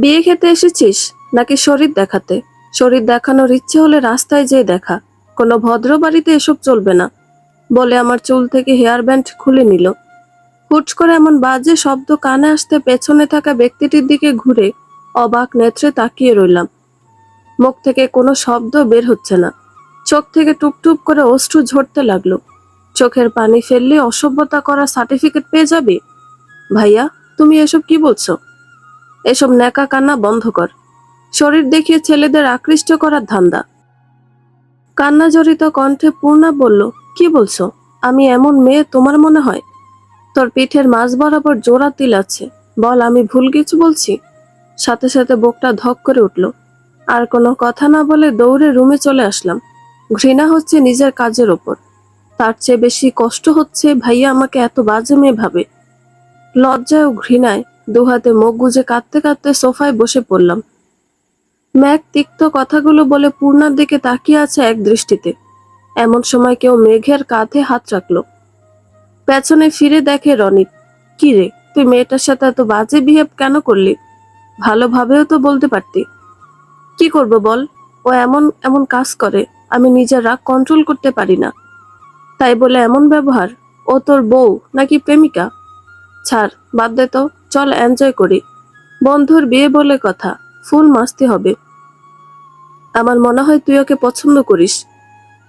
বিয়ে খেতে এসেছিস নাকি শরীর দেখাতে? শরীর দেখানোর ইচ্ছে হলে রাস্তায় যেয়ে দেখা, কোনো ভদ্র বাড়িতে এসব চলবে না বলে আমার চুল থেকে হেয়ার ব্যান্ড খুলে নিল। হুট করে এমন বাজে শব্দ কানে আসতে পেছনে থাকা ব্যক্তিটির দিকে ঘুরে অবাক নেত্রে তাকিয়ে রইলাম। মুখ থেকে কোনো শব্দ বের হচ্ছে না, চোখ থেকে টুপটুপ করে অশ্রু ঝরতে লাগলো। চোখের পানি ফেললে অসভ্যতা করা সার্টিফিকেট পেয়ে যাবে। ভাইয়া, তুমি এসব কি বলছো? এসব ন্যাকা কান্না বন্ধ কর। শরীর দেখিয়ে ছেলেদের আকৃষ্ট করার ধান্দা। কান্না জড়িত কণ্ঠে পূর্ণা বলল, কি বলছো? আমি এমন মেয়ে তোমার মনে হয়? তোর পিঠের মাঝ বরাবর জোড়া তিল আছে, বল আমি ভুল কিছু বলছি? সাথে সাথে বুকটা ধক করে উঠল। আর কোনো কথা না বলে দৌড়ে রুমে চলে আসলাম। ঘৃণা হচ্ছে নিজের কাজের ওপর, তার চেয়ে বেশি কষ্ট হচ্ছে ভাইয়া আমাকে এত বাজে মেয়ে ভাবে। লজ্জায় ও ঘৃণায় দুহাতে মুখ গুজে কাঁদতে কাঁদতে সোফায় বসে পড়লাম। ম্যাক তিক্ত কথাগুলো বলে পূর্ণার দিকে তাকিয়ে আছে এক দৃষ্টিতে। এমন সময় কেউ মেঘের কাঁধে হাত রাখলো। পেছনে ফিরে দেখে রনিত। কি রে, তুই মেয়েটার সাথে এত বাজে বিহেভ কেন করলি? ভালোভাবেও তো বলতে পারতি। কি করব বল, ও এমন এমন কাজ করে, আমি নিজের রাগ কন্ট্রোল করতে পারি না। তাই বলে এমন ব্যবহার? ও তোর বউ নাকি প্রেমিকা? ছাড়, বাদ দে তো, চল এনজয় করি। বন্ধুর বিয়ে বলে কথা, ফুল মাস্তি হবে। আমার মনে হয় তুই ওকে পছন্দ করিস।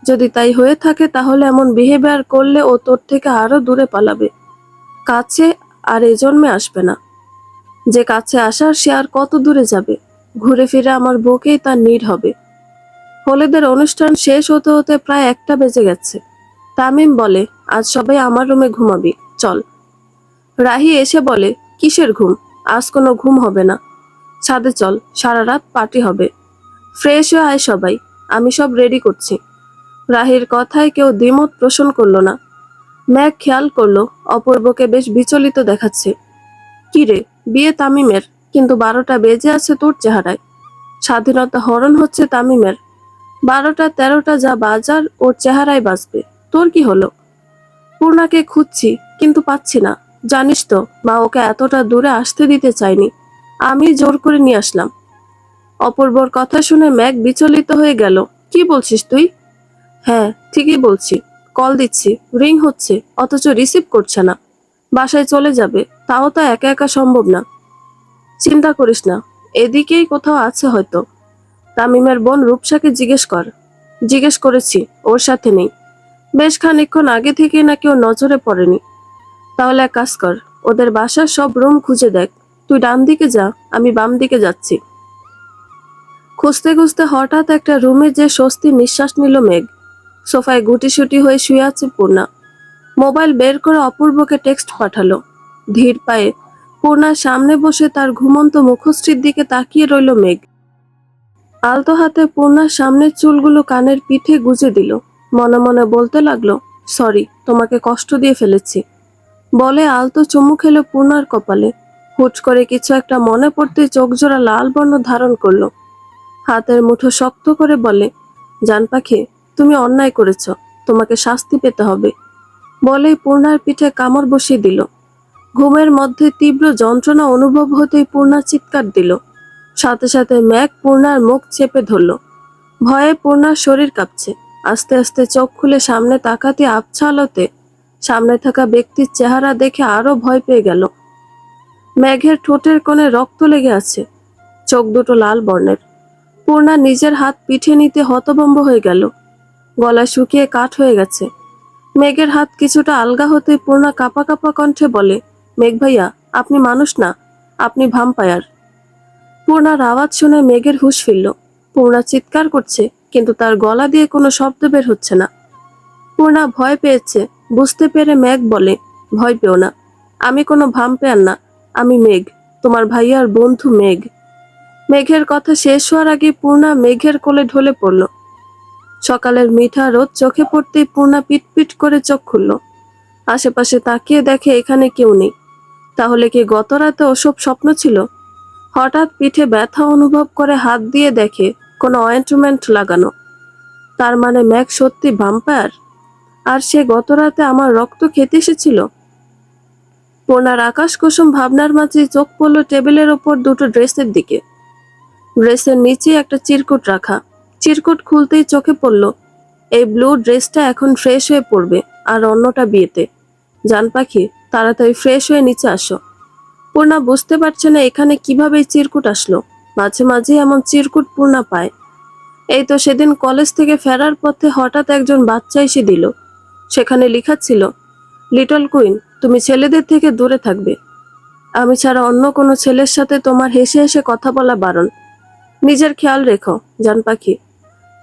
যদি তাই হয়ে থাকে তাহলে এমন বিহেভিয়ার করলে ও তোর থেকে আরো দূরে পালাবে। কাছে আর এ জন্মে আসবে না। যে কাছে আসার সে আর কত দূরে যাবে? ঘুরে ফিরে আমার বুকেই তার নীড় হবে। হলেদের অনুষ্ঠান শেষ হতে হতে প্রায় 1টা বেজে গেছে। তামিম বলে, আজ সবাই আমার রুমে ঘুমাবি, চল। রাহি এসে বলে, কিসের ঘুম? আজ কোনো ঘুম হবে না, ছাদে চল, সারা রাত পার্টি হবে। ফ্রেশ হয়ে আয় সবাই, আমি সব রেডি করছি। রাহির কথায় কেউ দ্বিমত পোষণ করলো না। ম্যাক খেয়াল করলো অপূর্বকে বেশ বিচলিত দেখাচ্ছে। কি রে, বিয়ে তামিমের, কিন্তু 12টা বেজে আছে তোর চেহারায়। স্বাধীনতা হরণ হচ্ছে তামিমের, 12টা 13টা যা বাজার ওর চেহারায় বাজবে। তোর কি হলো? পূর্ণাকে খুঁজছি কিন্তু পাচ্ছি না। জানিস তো মা ওকে এতটা দূরে আসতে দিতে চায়নি, আমি জোর করে নিয়ে আসলাম। অপূর্বর কথা শুনে ম্যাক বিচলিত হয়ে গেল। কি বলছিস তুই? হ্যাঁ, ঠিকই বলছি। কল দিচ্ছি, রিং হচ্ছে, অথচ রিসিভ করছে না। বাসায় চলে যাবে, তাও তো একা একা সম্ভব না। চিন্তা করিস না, এদিকেই কোথাও আছে হয়তো। তামিমের বোন রূপসাকে জিজ্ঞেস কর। জিজ্ঞেস করেছি, ওর সাথে নেই। বেশ খানিকক্ষণ আগে থেকে নাকি ওর নজরে পড়েনি। তাহলে এক কাজ কর, ওদের বাসার সব রুম খুঁজে দেখ। তুই ডান দিকে যা, আমি বাম দিকে যাচ্ছি। খুঁজতে খুঁজতে হঠাৎ একটা রুমে যে স্বস্তি নিঃশ্বাস নিল মেঘ। সোফায় গুটিসুটি হয়ে শুয়ে আছে পূর্ণা। মোবাইল বের করে অপূর্বকে টেক্সট পাঠালো। ধীর পায়ে পূর্ণার সামনে বসে তার ঘুমন্ত মুখশ্রীর দিকে তাকিয়ে রইল মেঘ। আলতো হাতে পূর্ণার সামনের চুলগুলো কানের পিঠে গুজে দিল। মনে মনে বলতে লাগলো, সরি, তোমাকে কষ্ট দিয়ে ফেলেছি বলে আলতো চুমু খেলো পূর্ণার কপালে। হুট করে কিছু একটা মনে পড়তে চোখজোড়া লাল বর্ণ ধারণ করলো। হাতের মুঠো শক্ত করে বলে, জান পাখি, তুমি অন্যায় করেছ, তোমাকে শাস্তি পেতে হবে বলেই পূর্ণার পিঠে কামড় বসিয়ে দিল। ঘুমের মধ্যে তীব্র যন্ত্রণা অনুভব হতেই পূর্ণা চিৎকার দিল। সাথে সাথে ম্যাক পূর্ণার মুখ চেপে ধরল। ভয়ে পূর্ণার শরীর কাঁপছে। আস্তে আস্তে চোখ খুলে সামনে তাকাতে আবছা আলোতে সামনে থাকা ব্যক্তির চেহারা দেখে আরো ভয় পেয়ে গেল। মেঘের ঠোঁটের কোণে রক্ত লেগে আছে, চোখ দুটো লাল বর্ণের। পূর্ণা নিজের হাত পিঠে নিতে হতভম্ব হয়ে গেল। গলা শুকিয়ে কাঠ হয়ে গেছে। মেঘের হাত কিছুটা আলগা হতে পূর্ণা কাঁপা কাঁপা কণ্ঠে বলে, মেঘ ভাইয়া, আপনি মানুষ না, আপনি ভাম্পায়ার। পূর্ণার আওয়াজ শুনে মেঘের হুঁশ ফিরল। পূর্ণা চিৎকার করছে, কিন্তু তার গলা দিয়ে কোনো শব্দ বের হচ্ছে না। পূর্ণা ভয় পেয়েছে বুঝতে পেরে মেঘ বলে, ভয় পেও না, আমি কোনো ভাম্পায়ার না, আমি মেঘ, তোমার ভাইয়ার বন্ধু মেঘ। মেঘের কথা শেষ হওয়ার আগে পূর্ণা মেঘের কোলে ঢলে পড়ল। সকালের মিঠা রোদ চোখে পড়তেই পূর্ণা পিটপিট করে চোখ খুলল। আশেপাশে তাকিয়ে দেখে এখানে কেউ নেই। তাহলে কি গত রাতে ওসব স্বপ্ন ছিল? হঠাৎ পিঠে ব্যথা অনুভব করে হাত দিয়ে দেখে কোনো অয়েন্টমেন্ট লাগানো। তার মানে ম্যাক সত্যি ভাম্পায়ার, আর সে গত রাতে আমার রক্ত খেতে এসেছিল। পূর্ণার আকাশ কুসুম ভাবনার মাঝে চোখ পড়ল টেবিলের ওপর দুটো ড্রেসের দিকে। ড্রেসের নিচে একটা চিরকুট রাখা। চিরকুট খুলতেই চোখে পড়ল এই ব্লু ড্রেসটা এখন ফ্রেশ হয়ে পড়বে, আর অন্যটা বিয়েতে। জান পাখি, তাড়াতাড়ি ফ্রেশ হয়ে নিচে আসো। পূর্ণা বুঝতে পারছে না এখানে কিভাবে এই চিরকুট আসলো। মাঝে মাঝে এমন চিরকুট পূর্ণা পায়। এই তো সেদিন কলেজ থেকে ফেরার পথে হঠাৎ একজন বাচ্চা এসে দিল। সেখানে লেখা ছিল, লিটল কুইন, তুমি ছেলেদের থেকে দূরে থাকবে। আমি ছাড়া অন্য কোনো ছেলের সাথে তোমার হেসে হেসে কথা বলা বারণ। নিজের খেয়াল রেখো, জান পাখি।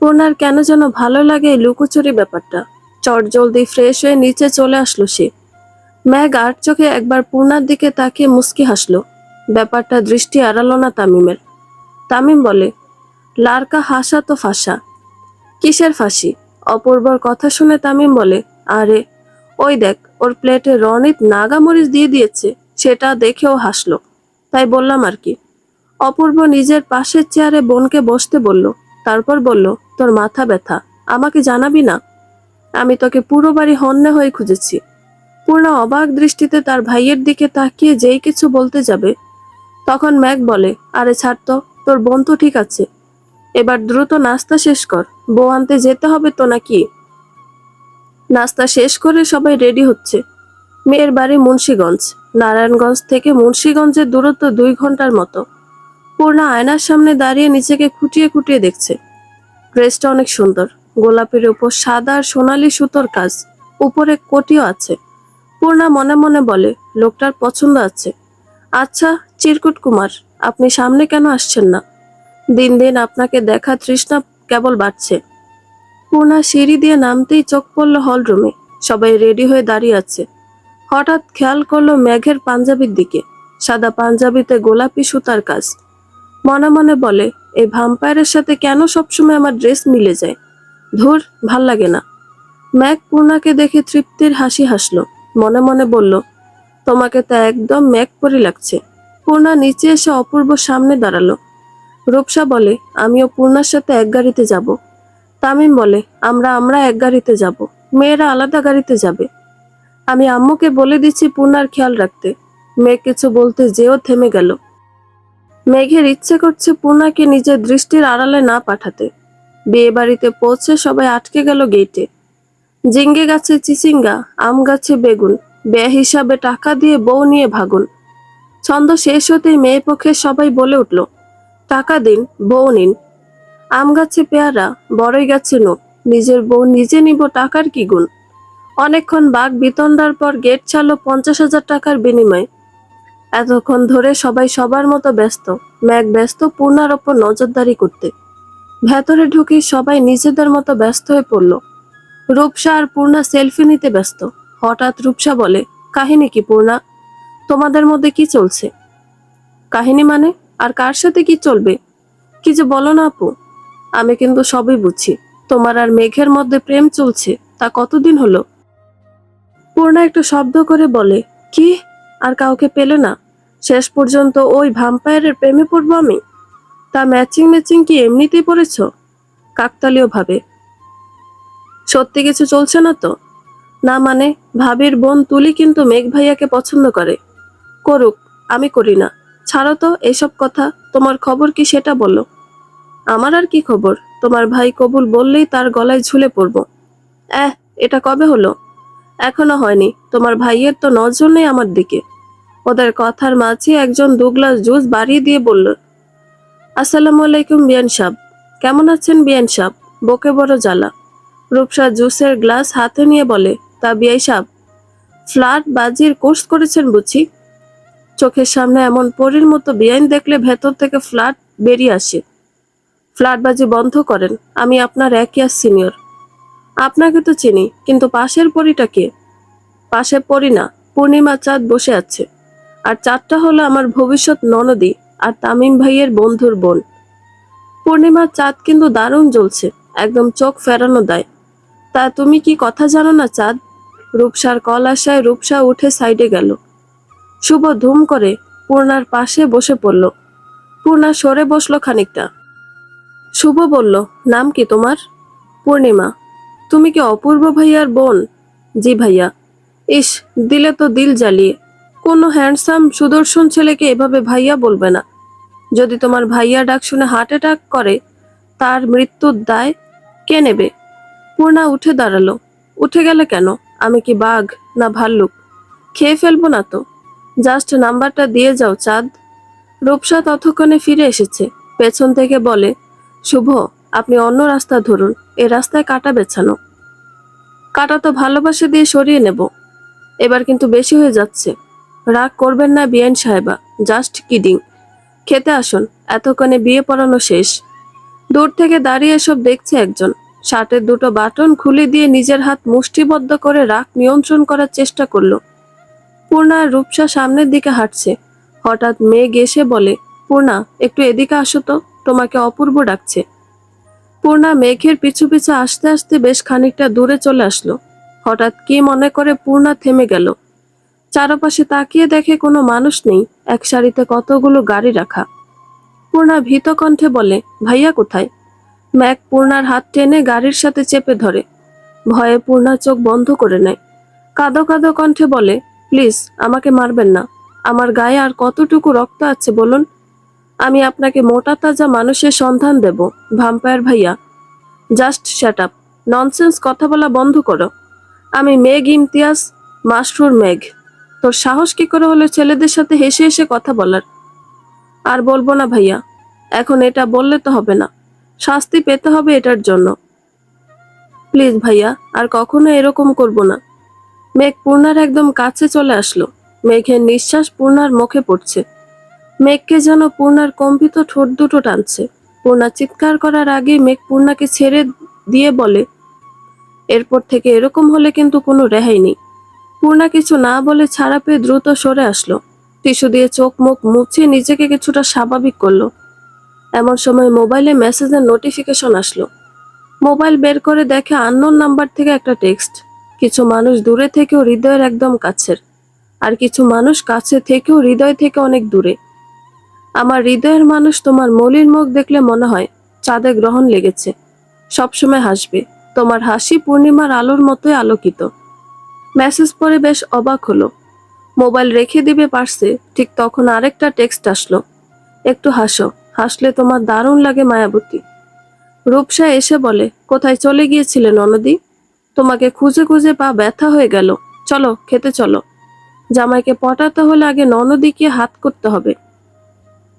পূর্ণার কেন যেন ভালো লাগে এই লুকোচুরি ব্যাপারটা। চট জলদি ফ্রেশ হয়ে নিচে চলে আসলো সে। ম্যাগ আর চোখে একবার পূর্ণার দিকে তাকিয়ে মুচকি হাসলো। ব্যাপারটা দৃষ্টি এড়ালো না তামিমের। তামিম বলে, লারকা হাসা তো ফাঁসা। কিসের ফাঁসি? অপূর্বর কথা শুনে তামিম বলে, আরে ওই দেখ, ওর প্লেটে রনিত নাগামরিচ দিয়ে দিয়েছে, সেটা দেখেও হাসলো, তাই বললাম আর কি। অপূর্ব নিজের পাশের চেয়ারে বোনকে বসতে বলল, তারপর বলল, তোর মাথা ব্যথা, আমাকে জানাবি না? আমি তোকে পুরো বাড়ি হন্যে হয়ে খুঁজেছি। পূর্ণা অবাক দৃষ্টিতে তার ভাইয়ের দিকে তাকিয়ে যেই কিছু বলতে যাবে, তখন ম্যাগ বলে, আরে ছাড় তো, তোর বোন তো ঠিক আছে। এবার দ্রুত নাস্তা শেষ কর, বউ আনতে যেতে হবে তো নাকি? নাস্তা শেষ করে সবাই রেডি হচ্ছে। মেয়ের বাড়ি মুন্সিগঞ্জ। নারায়ণগঞ্জ থেকে মুন্সিগঞ্জের দূরত্ব 2 ঘন্টার মতো। পূর্ণা আয়নার সামনে দাঁড়িয়ে নিজেকে খুঁটিয়ে খুঁটিয়ে দেখছে। ড্রেসটা অনেক সুন্দর। গোলাপের উপর সাদা আর সোনালি সুতোর কাজ, উপরে কোটিও আছে। পূর্ণা মনে মনে বলে, লোকটার পছন্দ আছে। আচ্ছা চিরকুট কুমার, আপনি সামনে কেন আসছেন না? দিন দিন আপনাকে দেখা তৃষ্ণা কেবল বাড়ছে। পূর্ণা সিঁড়ি দিয়ে নামতেই চোখ পড়ল হলরুমে। সবাই রেডি হয়ে দাঁড়িয়ে আছে। হঠাৎ খেয়াল করলো মেঘের পাঞ্জাবির দিকে। সাদা পাঞ্জাবিতে গোলাপি সুতার কাজ। মনে মনে বলে, এই ভাম্পায়ারের সাথে কেন সবসময় আমার ড্রেস মিলে যায়? ধুর, ভাল লাগে না। ম্যাগ পূর্ণাকে দেখে তৃপ্তির হাসি হাসলো। মনে মনে বলল, তোমাকে তো একদম ম্যাগ পরি লাগছে। পূর্ণা নিচে এসে অপূর্ব সামনে দাঁড়ালো। রূপসা বলে, আমিও পূর্ণার সাথে এক গাড়িতে যাব। তামিম বলে, আমরা এক গাড়িতে যাব, মেয়েরা আলাদা গাড়িতে যাবে। আমি আম্মুকে বলে দিচ্ছি পূর্ণার খেয়াল রাখতে। মেঘ কিছু বলতে যেও থেমে গেল। মেঘের ইচ্ছে করছে পূর্ণাকে নিজের দৃষ্টির আড়ালে না পাঠাতে। বিয়ে বাড়িতে পৌঁছে সবাই আটকে গেল গেটে। জিঙ্গে গাছে চিচিঙ্গা, আম গাছে বেগুন, ব্যয় হিসাবে টাকা দিয়ে বউ নিয়ে ভাগুন। ছন্দ শেষ হতেই মেয়ে পক্ষের সবাই বলে উঠল, টাকা দিন, বউ নিন। আম গাছে পেয়ারা, বড়ই গাছে নোট, নিজের বউ নিজে নিব, টাকার কি গুণ। অনেকক্ষণ বাঘ বিতণ্ডার পর গেট ছাড়লো 50,000 টাকার বিনিময়ে। এতক্ষণ ধরে সবাই সবার মতো ব্যস্ত। ম্যাগ ব্যস্ত পূর্ণার ওপর নজরদারি করতে। ভেতরে ঢুকে সবাই নিজেদের মতো ব্যস্ত হয়ে পড়ল। রূপসা আর পূর্ণা সেলফি নিতে ব্যস্ত। হঠাৎ রূপসা বলে, কাহিনী কি পূর্ণা? তোমাদের মধ্যে কি চলছে? কাহিনী মানে? আর কার সাথে কি চলবে? কি যে বলো না আপু, আমি কিন্তু সবই বুঝছি। তোমার আর মেঘের মধ্যে প্রেম চলছে, তা কতদিন হলো? পূর্ণা একটু শব্দ করে বলে, কি? আর কাউকে পেলে না? শেষ পর্যন্ত ওই ভাম্পায়ারের প্রেমে পড়বো আমি? তা ম্যাচিং ম্যাচিং কি এমনিতেই পড়েছ? কাকতালীয় ভাবে। সত্যি কিছু চলছে না তো? না মানে, ভাবির বোন তুলি কিন্তু মেঘ ভাইয়াকে পছন্দ করে। করুক, আমি করি না। ছাড়ো তো এসব কথা। তোমার খবর কি সেটা বলো। আমার আর কি খবর? তোমার ভাই কবুল বললেই তার গলায় ঝুলে পড়বো। এটা কবে হলো? এখনো হয়নি। তোমার ভাইয়ের তো নজর নেই আমার দিকে। ওদের কথার মাঝে একজন 2 গ্লাস জুস বাড়িয়ে দিয়ে বলল, আসসালামু আলাইকুম বিয়ান সাব। কেমন আছেন বিয়ান সাব? বকে বড় জ্বালা। রূপসা জুসের গ্লাস হাতে নিয়ে বলে, তা বিয়াই সাব, ফ্ল্যাট বাজির কোর্স করেছেন বুঝি? চোখের সামনে এমন পরীর মতো বিয়াইন দেখলে ভেতর থেকে ফ্ল্যাট বেরিয়ে আসে। ফ্ল্যাটবাজি বন্ধ করেন। আমি আপনার 1 ইয়ার সিনিয়র। আপনাকে তো চিনি, কিন্তু পাশের পরীটা কে? পাশে পড়ি না, পূর্ণিমা চাঁদ বসে আছে। আর চাঁদটা হলো আমার ভবিষ্যৎ ননদী আর তামিম ভাইয়ের বন্ধুর বোন। পূর্ণিমার চাঁদ কিন্তু দারুণ জ্বলছে, একদম চোখ ফেরানো দেয়। তা তুমি কি কথা জানো না চাঁদ? রূপসার কল আসায় রূপসা উঠে সাইডে গেল। শুভ ধুম করে পূর্ণার পাশে বসে পড়ল। পূর্ণা সরে বসলো খানিকটা। শুভ বলল, নাম কি তোমার? পূর্ণিমা। তুমি কি অপূর্ব ভাইয়ার বোন? জি ভাইয়া। ইস, দিলে তো দিল জ্বালিয়ে। কোনো হ্যান্ডসাম সুদর্শন ছেলেকে এভাবে ভাইয়া বলবে না। যদি তোমার ভাইয়া ডাক শুনে হার্ট অ্যাটাক করে, তার মৃত্যুর দায় কে নেবে? পূর্ণা উঠে দাঁড়ালো। উঠে গেলে কেন? আমি কি বাঘ না ভাল্লুক? খেয়ে ফেলবো না তো। জাস্ট নাম্বারটা দিয়ে যাও চাঁদ। রূপসা ততক্ষণে ফিরে এসেছে। পেছন থেকে বলে, শুভ, আপনি অন্য রাস্তা ধরুন, এ রাস্তায় কাটা বেছানো। কাটা তো ভালোবাসা দিয়ে সরিয়ে নেব। এবার কিন্তু বেশি হয়ে যাচ্ছে। রাগ করবেন না বিআইন সাহেবা, জাস্ট কিডিং। খেতে আসুন, এতক্ষণে বিয়ে পড়ানো শেষ। দূর থেকে দাঁড়িয়ে এসব দেখছে একজন। শার্টের দুটো বাটন খুলে দিয়ে নিজের হাত মুষ্টিবদ্ধ করে রাগ নিয়ন্ত্রণ করার চেষ্টা করলো। পূর্ণা আর রূপসা সামনের দিকে হাঁটছে। হঠাৎ মেঘ এসে বলে, পূর্ণা, একটু এদিকে আসো তো, তোমাকে অপূর্ব ডাকছে। পূর্ণা মেঘের পিছু পিছু আসতে আসতে বেশ খানিকটা দূরে চলে আসলো। হঠাৎ কি মনে করে পূর্ণা থেমে গেল। চারপাশে তাকিয়ে দেখে কোনো মানুষ নেই, এক সারিতে কতগুলো গাড়ি রাখা। পূর্ণা ভীত কণ্ঠে বলে, ভাইয়া কোথায়? ম্যাক পূর্ণার হাত টেনে গাড়ির সাথে চেপে ধরে। ভয়ে পূর্ণা চোখ বন্ধ করে নেয়। কাঁদো কাঁদো কণ্ঠে বলে, প্লিজ আমাকে মারবেন না। আমার গায়ে আর কতটুকু রক্ত আছে বলুন? আমি আপনাকে মোটা তাজা মানুষের সন্ধান দেব, ভাম্পায়ার ভাইয়া। Just shut up. ননসেন্স কথা বলা বন্ধ করো। আমি মেঘ ইমতিয়াজ, মাশরুর মেঘ। তোর সাহস কি করে হলো ছেলেদের সাথে হেসে হেসে কথা বলার? আর বলবো না ভাইয়া, এখন এটা বললে তো হবে না। শাস্তি পেতে হবে এটার জন্য। প্লিজ ভাইয়া, আর কখনো এরকম করব না। মেঘ পূর্ণার একদম কাছে চলে আসলো। মেঘের নিঃশ্বাস পূর্ণার মুখে পড়ছে। মেঘকে যেন পূর্ণার কম্পিত ঠোঁট দুটো টানছে। পূর্ণা চিৎকার করার আগে মেঘ পূর্ণাকে ছেড়ে দিয়ে বলে, এরপর থেকে এরকম হলে কিন্তু কোনো রেহাই নেই। পূর্ণা কিছু না বলে ছাড়া পেয়ে দ্রুত সরে আসলো। টিস্যু দিয়ে চোখ মুখ মুছে নিজেকে কিছুটা স্বাভাবিক করলো। এমন সময় মোবাইলে মেসেজের নোটিফিকেশন আসলো। মোবাইল বের করে দেখে আননোন নাম্বার থেকে একটা টেক্সট। কিছু মানুষ দূরে থেকেও হৃদয়ের একদম কাছের, আর কিছু মানুষ কাছে থেকেও হৃদয় থেকে অনেক দূরে। আমার হৃদয়ের মানুষ, তোমার মলিন মুখ দেখলে মনে হয় চাঁদে গ্রহণ লেগেছে। সবসময় হাসবে, তোমার হাসি পূর্ণিমার আলোর মতোই আলোকিত। মেসেজ পড়ে বেশ অবাক হলো। মোবাইল রেখে দিবে পারছে, ঠিক তখন আরেকটা টেক্সট আসলো। একটু হাসো, হাসলে তোমার দারুণ লাগে মায়াবতী। রূপসা এসে বলে, কোথায় চলে গিয়েছিলে ননদি? তোমাকে খুঁজে খুঁজে পা ব্যথা হয়ে গেল। চলো খেতে চলো। জামাইকে পটাতে হলে আগে ননদিকে হাত করতে হবে।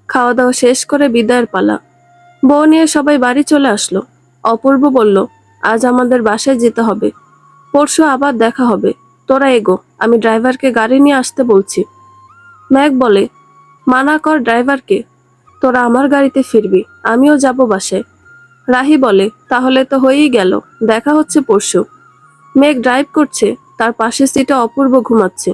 খাওয়া দাওয়া শেষ করে বিদায়ের পালা। বউ নিয়ে সবাই বাড়ি চলে আসলো। অপূর্ব বলল, আজ আমাদের বাসায় যেতে হবে, পরশু আবার দেখা হবে। তোরা এগো, আমি ড্রাইভারকে গাড়ি নিয়ে আসতে বলছি। ম্যাক বলে, মানা কর ড্রাইভারকে, তোরা আমার গাড়িতে ফিরবি, আমিও যাব বাসায়। রাহি বলে, তাহলে তো হয়েই গেল, দেখা হচ্ছে পরশু। মেঘ ড্রাইভ করছে, তার পাশের সিটে অপূর্ব ঘুমাচ্ছে।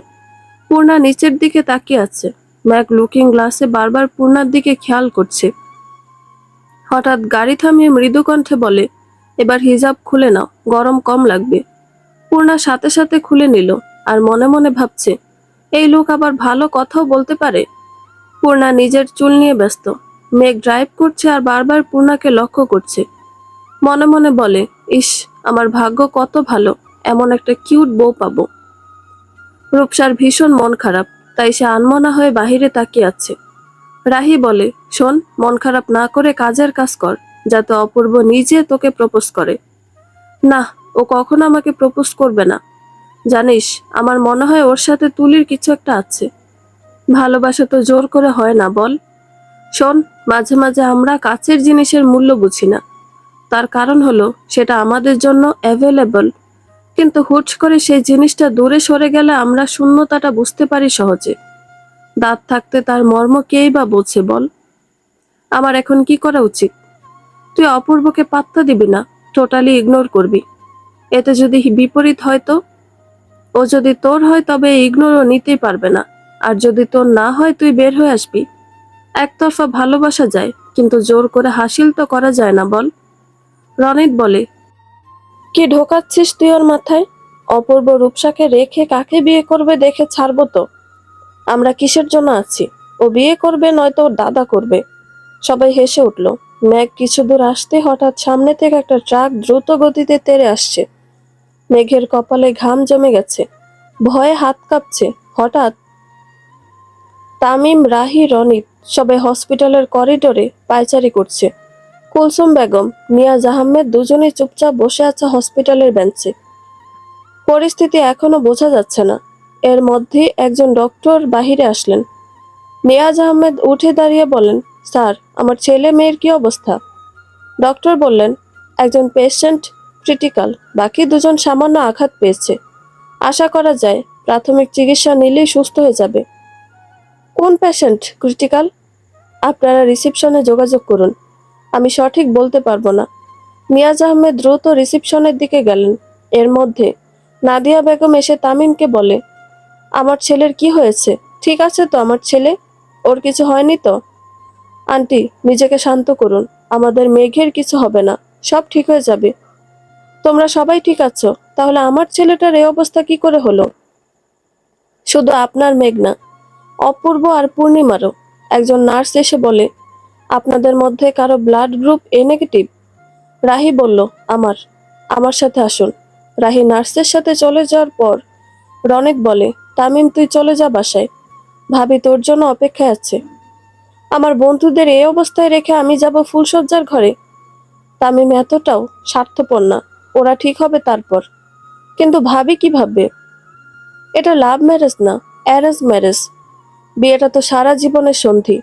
পূর্ণা নিচের দিকে তাকিয়ে আছে। ম্যাক লুকিং গ্লাসে বারবার পূর্ণার দিকে খেয়াল করছে। হঠাৎ গাড়ি থামিয়ে মৃদু কণ্ঠে বলে, এবার হিজাব খুলে নাও, গরম কম লাগবে। পূর্ণা সাথে সাথে খুলে নিল, আর মনে মনে ভাবছে, এই লোক আবার ভালো কথাও বলতে পারে। পূর্ণা নিজের চুল নিয়ে ব্যস্ত। মেঘ ড্রাইভ করছে আর বারবার পূর্ণাকে লক্ষ্য করছে। মনে মনে বলে, ইস, আমার ভাগ্য কত ভালো, এমন একটা কিউট বউ পাবো। রূপসার ভীষণ মন খারাপ, তাই সে আনমনা হয়ে বাহিরে তাকিয়ে আছে। রাহি বলে, শোন, মন খারাপ না করে কাজের কাজ কর, যাতে অপূর্ব নিজে তোকে প্রপোজ করে। না, ও কখনো আমাকে প্রপোজ করবে না। জানিস, আমার মনে হয় ওর সাথে তুলির কিছু একটা আছে। ভালোবাসা তো জোর করে হয় না, বল। শোন, মাঝে মাঝে আমরা কাছের জিনিসের মূল্য বুঝি না। তার কারণ হলো সেটা আমাদের জন্য অ্যাভেলেবল, কিন্তু হুট করে সেই জিনিসটা দূরে সরে গেলে আমরা শূন্যতাটা বুঝতে পারি সহজে। দাঁত থাকতে তার মর্ম কেই বা বোঝে বল। আমার এখন কি করা উচিত? তুই অপূর্বকে পাত্তা দিবি না, টোটালি ইগনোর করবি। এতে যদি বিপরীত হয় তো? ও যদি তোর হয় তবে ইগনোরও নিতেই পারবে না। আর যদি তোর না হয় তুই বের হয়ে আসবি। একতরফা ভালোবাসা যায়, কিন্তু জোর করে হাসিল তো করা যায় না, বল। রনিত বলে, কি ঢোকাচ্ছিস তুই ওর মাথায়? অপূর্ব রূপসাকে রেখে কাকে বিয়ে করবে দেখে ছাড়বো তো। আমরা কিসের জন্য আছি? ও বিয়ে করবে, নয়তো ওর দাদা করবে। সবাই হেসে উঠল। মেঘ কিছু দূর আসতে হঠাৎ সামনে থেকে একটা ট্রাক দ্রুত গতিতে তেড়ে আসছে। মেঘের কপালে ঘাম জমে গেছে, ভয়ে হাত কাঁপছে। হঠাৎ তামিম, রাহি, রনিত সবাই হসপিটালের করিডোরে পায়চারি করছে। কুলসুম বেগম, নিয়াজ আহমেদ দুজনেই চুপচাপ বসে আছে হসপিটালের বেঞ্চে। পরিস্থিতি এখনো বোঝা যাচ্ছে না। এর মধ্যেই একজন ডক্টর বাহিরে আসলেন। নিয়াজ আহমেদ উঠে দাঁড়িয়ে বলেন, স্যার, আমার ছেলে মেয়ের কি অবস্থা? ডক্টর বললেন, একজন পেশেন্ট ক্রিটিক্যাল, বাকি দুজন সামান্য আঘাত পেয়েছে। আশা করা যায় প্রাথমিক চিকিৎসা নিলেই সুস্থ হয়ে যাবে। কোন পেশেন্ট ক্রিটিক্যাল? আপনারা রিসেপশনে যোগাযোগ করুন। আমি সঠিক বলতে পারবো না। নিয়াজ আহমেদ দ্রুত রিসেপশনের দিকে গেলেন। এর মধ্যে নাদিয়া বেগম এসে তামিমকে বলে, আমার ছেলের কি হয়েছে? ঠিক আছে তো আমার ছেলে? ওর কিছু হয়নি তো? আন্টি, নিজেকে শান্ত করুন। আমাদের মেঘের কিছু হবে না, সব ঠিক হয়ে যাবে। তোমরা সবাই ঠিক আছো? তাহলে আমার ছেলেটার এই অবস্থা কি করে হলো? শুধু আপনার মেঘ না, অপূর্ব আর পূর্ণিমারও। একজন নার্স এসে বলে, আপনাদের মধ্যে কারো ব্লাড গ্রুপ এ নেগেটিভ? রাহি বলল, আমার। আমার সাথে আসুন। রাহি নার্সের সাথে চলে যাওয়ার পর রনিত বলে, তামিম, তুই চলে যা বাসায়। ভাবি তোর জন্য অপেক্ষায় আছে। আমার বন্ধুদের এই অবস্থায় রেখে আমি যাব ফুলশয্যার ঘরে? তামিম এতটাও স্বার্থপর না। ওরা ঠিক হবে তারপর। কিন্তু ভাবি কি ভাববে? এটা লাভ ম্যারেজ না, অ্যারেঞ্জ ম্যারেজ। বিয়েটা তো সারা জীবনের সন্ধি।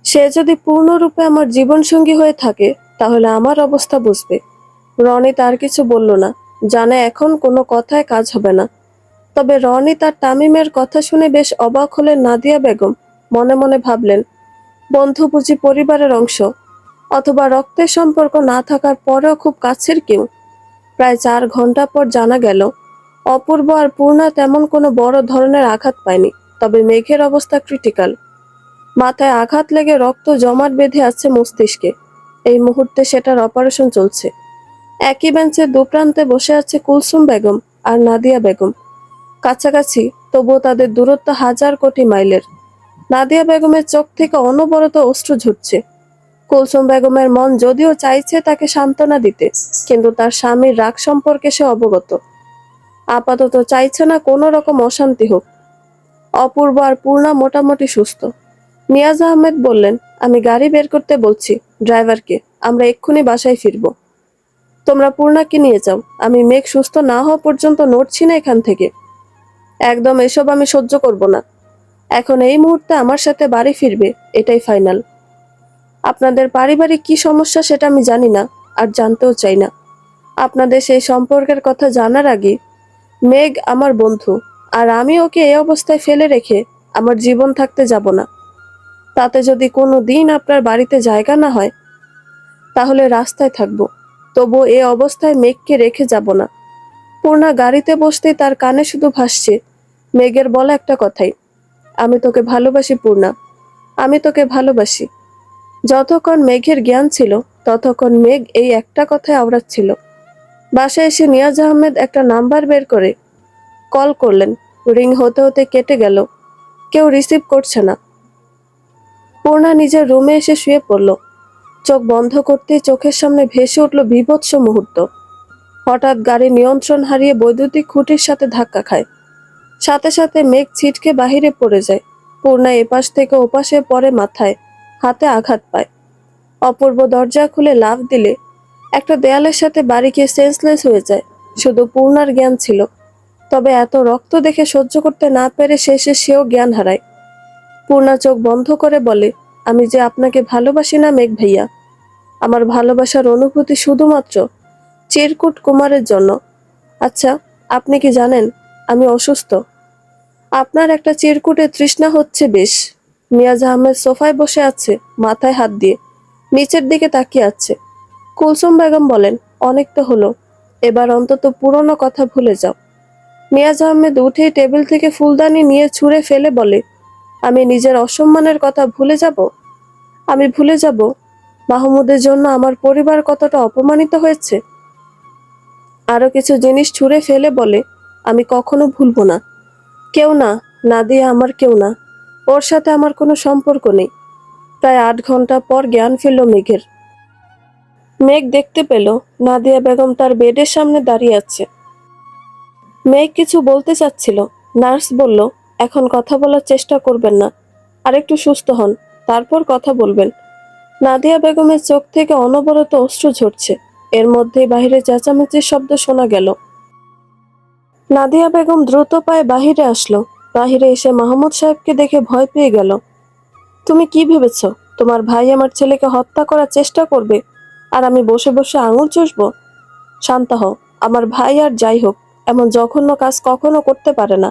সে যদি পূর্ণরূপে আমার জীবনসঙ্গী হয়ে থাকে, তাহলে আমার অবস্থা বুঝবে। রনি তার কিছু বলল না, জানে এখন কোনো কথায় কাজ হবে না। তবে রনি তার তামিমের কথা শুনে বেশ অবাক হলেন নাদিয়া বেগম। মনে মনে ভাবলেন, বন্ধু বুঝি পরিবারের অংশ, অথবা রক্তের সম্পর্ক না থাকার পরেও খুব কাছের কেউ। প্রায় 4 ঘন্টা পর জানা গেল, অপূর্ব আর পূর্ণা তেমন কোনো বড় ধরনের আঘাত পায়নি। তবে মেঘের অবস্থা ক্রিটিক্যাল। মাথায় আঘাত লেগে রক্ত জমাট বেঁধে আছে মস্তিষ্কে। এই মুহূর্তে সেটার অপারেশন চলছে। একই বেঞ্চে দুপ্রান্তে বসে আছে কুলসুম বেগম আর নাদিয়া বেগম। কাছাকাছি, তবুও তাদের দূরত্ব হাজার কোটি মাইলের। নাদিয়া বেগমের চোখ থেকে অনবরত অশ্রু ঝরছে। কুলসুম বেগমের মন যদিও চাইছে তাকে সান্ত্বনা দিতে, কিন্তু তার স্বামীর রাগ সম্পর্কে সে অবগত। আপাতত চাইছে না কোনো রকম অশান্তি হোক। অপূর্ব আর পূর্ণা মোটামুটি সুস্থ। নিয়াজ আহমেদ বললেন, আমি গাড়ি বের করতে বলছি ড্রাইভারকে, আমরা এক্ষুনি বাসায় ফিরব। তোমরা পূর্ণাকে নিয়ে যাও। আমি মেঘ সুস্থ না হওয়া পর্যন্ত নড়ছি না এখান থেকে। একদম এসব আমি সহ্য করব না। এখন এই মুহূর্তে আমার সাথে বাড়ি ফিরবে, এটাই ফাইনাল। আপনাদের পারিবারিক কি সমস্যা সেটা আমি জানি না, আর জানতেও চাই না। আপনাদের সেই সম্পর্কের কথা জানার আগে মেঘ আমার বন্ধু, আর আমি ওকে এই অবস্থায় ফেলে রেখে আমার জীবন থাকতে যাব না। তাতে যদি কোনো দিন আপনার বাড়িতে জায়গা না হয়, তাহলে রাস্তায় থাকবো। তবু এ অবস্থায় মেঘকে রেখে যাব না। পূর্ণা গাড়িতে বসতেই তার কানে শুধু ভাসছে মেঘের বলা একটা কথাই, আমি তোকে ভালোবাসি পূর্ণা, আমি তোকে ভালোবাসি। যতক্ষণ মেঘের জ্ঞান ছিল, ততক্ষণ মেঘ এই একটা কথাই আওড়াচ্ছিল। বাসায় এসে নিয়াজ আহমেদ একটা নাম্বার বের করে কল করলেন। রিং হতে হতে কেটে গেল। কেউ রিসিভ করছে না। পূর্ণা নিজের রুমে এসে শুয়ে পড়ল। চোখ বন্ধ করতেই চোখের সামনে ভেসে উঠল বীভৎস মুহূর্ত। হঠাৎ গাড়ি নিয়ন্ত্রণ হারিয়ে বৈদ্যুতিক খুঁটির সাথে ধাক্কা খায়। সাথে সাথে মেঘ ছিটকে বাহিরে পড়ে যায়। পূর্ণা এপাশ থেকে ওপাশে পড়ে, মাথায় হাতে আঘাত পায়। অপূর্ব দরজা খুলে লাফ দিলে একটা দেয়ালের সাথে বাড়ি খেয়ে সেন্সলেস হয়ে যায়। শুধু পূর্ণার জ্ঞান ছিল, তবে এত রক্ত দেখে সহ্য করতে না পেরে শেষে সেও জ্ঞান হারায়। পূর্ণা চোখ বন্ধ করে বলে, আমি যে আপনাকে ভালোবাসি না মেঘ ভাইয়া। আমার ভালোবাসার অনুভূতি শুধুমাত্র চিরকুট কুমারের জন্য। আচ্ছা, আপনি কি জানেন আমি অসুস্থ? আপনার একটা চিরকুটে তৃষ্ণা হচ্ছে বেশ। নিয়াজ আহমেদ সোফায় বসে আছে, মাথায় হাত দিয়ে নিচের দিকে তাকিয়ে আছে। কুলসুম বেগম বলেন, অনেক তো হলো, এবার অন্তত পুরনো কথা ভুলে যাও। নিয়াজ আহমেদ উঠেই টেবিল থেকে ফুলদানি নিয়ে ছুঁড়ে ফেলে বলে, আমি নিজের অসম্মানের কথা ভুলে যাব? আমি ভুলে যাব মাহমুদের জন্য আমার পরিবার কতটা অপমানিত হয়েছে? আরো কিছু জিনিস ছুঁড়ে ফেলে বলে, আমি কখনো ভুলবো না। কেউ না, নাদিয়া আমার কেউ না। ওর সাথে আমার কোনো সম্পর্ক নেই। প্রায় 8 ঘন্টা পর জ্ঞান ফিরল মেঘের। মেঘ দেখতে পেল নাদিয়া বেগম তার বেডের সামনে দাঁড়িয়ে আছে। মেঘ কিছু বলতে চাচ্ছিল। নার্স বলল, এখন কথা বলার চেষ্টা করবেন না, আর একটু সুস্থ হন, তারপর কথা বলবেন। নাদিয়া বেগমের চোখ থেকে অনবরত অশ্রু ঝরছে। এর মধ্যেই বাহিরে চেঁচামেচির শব্দ শোনা গেল। নাদিয়া বেগম দ্রুত পায়ে বাহিরে আসলো। বাহিরে এসে মাহমুদ সাহেবকে দেখে ভয় পেয়ে গেল। তুমি কি ভেবেছ তোমার ভাই আমার ছেলেকে হত্যা করার চেষ্টা করবে, আর আমি বসে বসে আঙুল চুষবো? শান্ত হও। আমার ভাই আর যাই হোক, এমন জঘন্য কাজ কখনো করতে পারে না।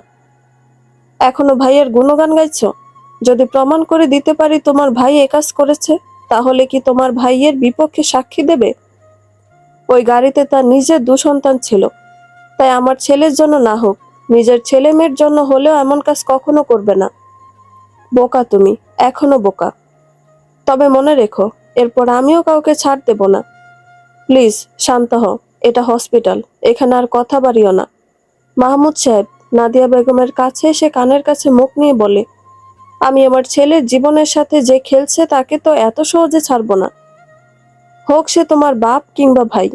এখনো ভাইয়ের গুণগান গাইছো? যদি প্রমাণ করে দিতে পারি তোমার ভাই এ কাজ করেছে, তাহলে কি তোমার ভাইয়ের বিপক্ষে সাক্ষী দেবে? ওই গাড়িতে তার নিজের 2 সন্তান ছিল, তাই আমার ছেলের জন্য না হোক, নিজের ছেলে মেয়ের জন্য হলেও এমন কাজ কখনো করবে না। বোকা তুমি, এখনো বোকা। তবে মনে রেখো, এরপর আমিও কাউকে ছাড় দেব না। প্লিজ শান্ত হও, এটা হসপিটাল, এখানে আর কথা বাড়িও না। মাহমুদ সাহেব নাদিয়া বেগমের কাছে এসে কানের কাছে মুখ নিয়ে বলে, আমি আমার ছেলের জীবনের সাথে যে খেলছে তাকে তো এত সহজে ছাড়বো না, হোক সে তোমার বাপ কিংবা ভাই।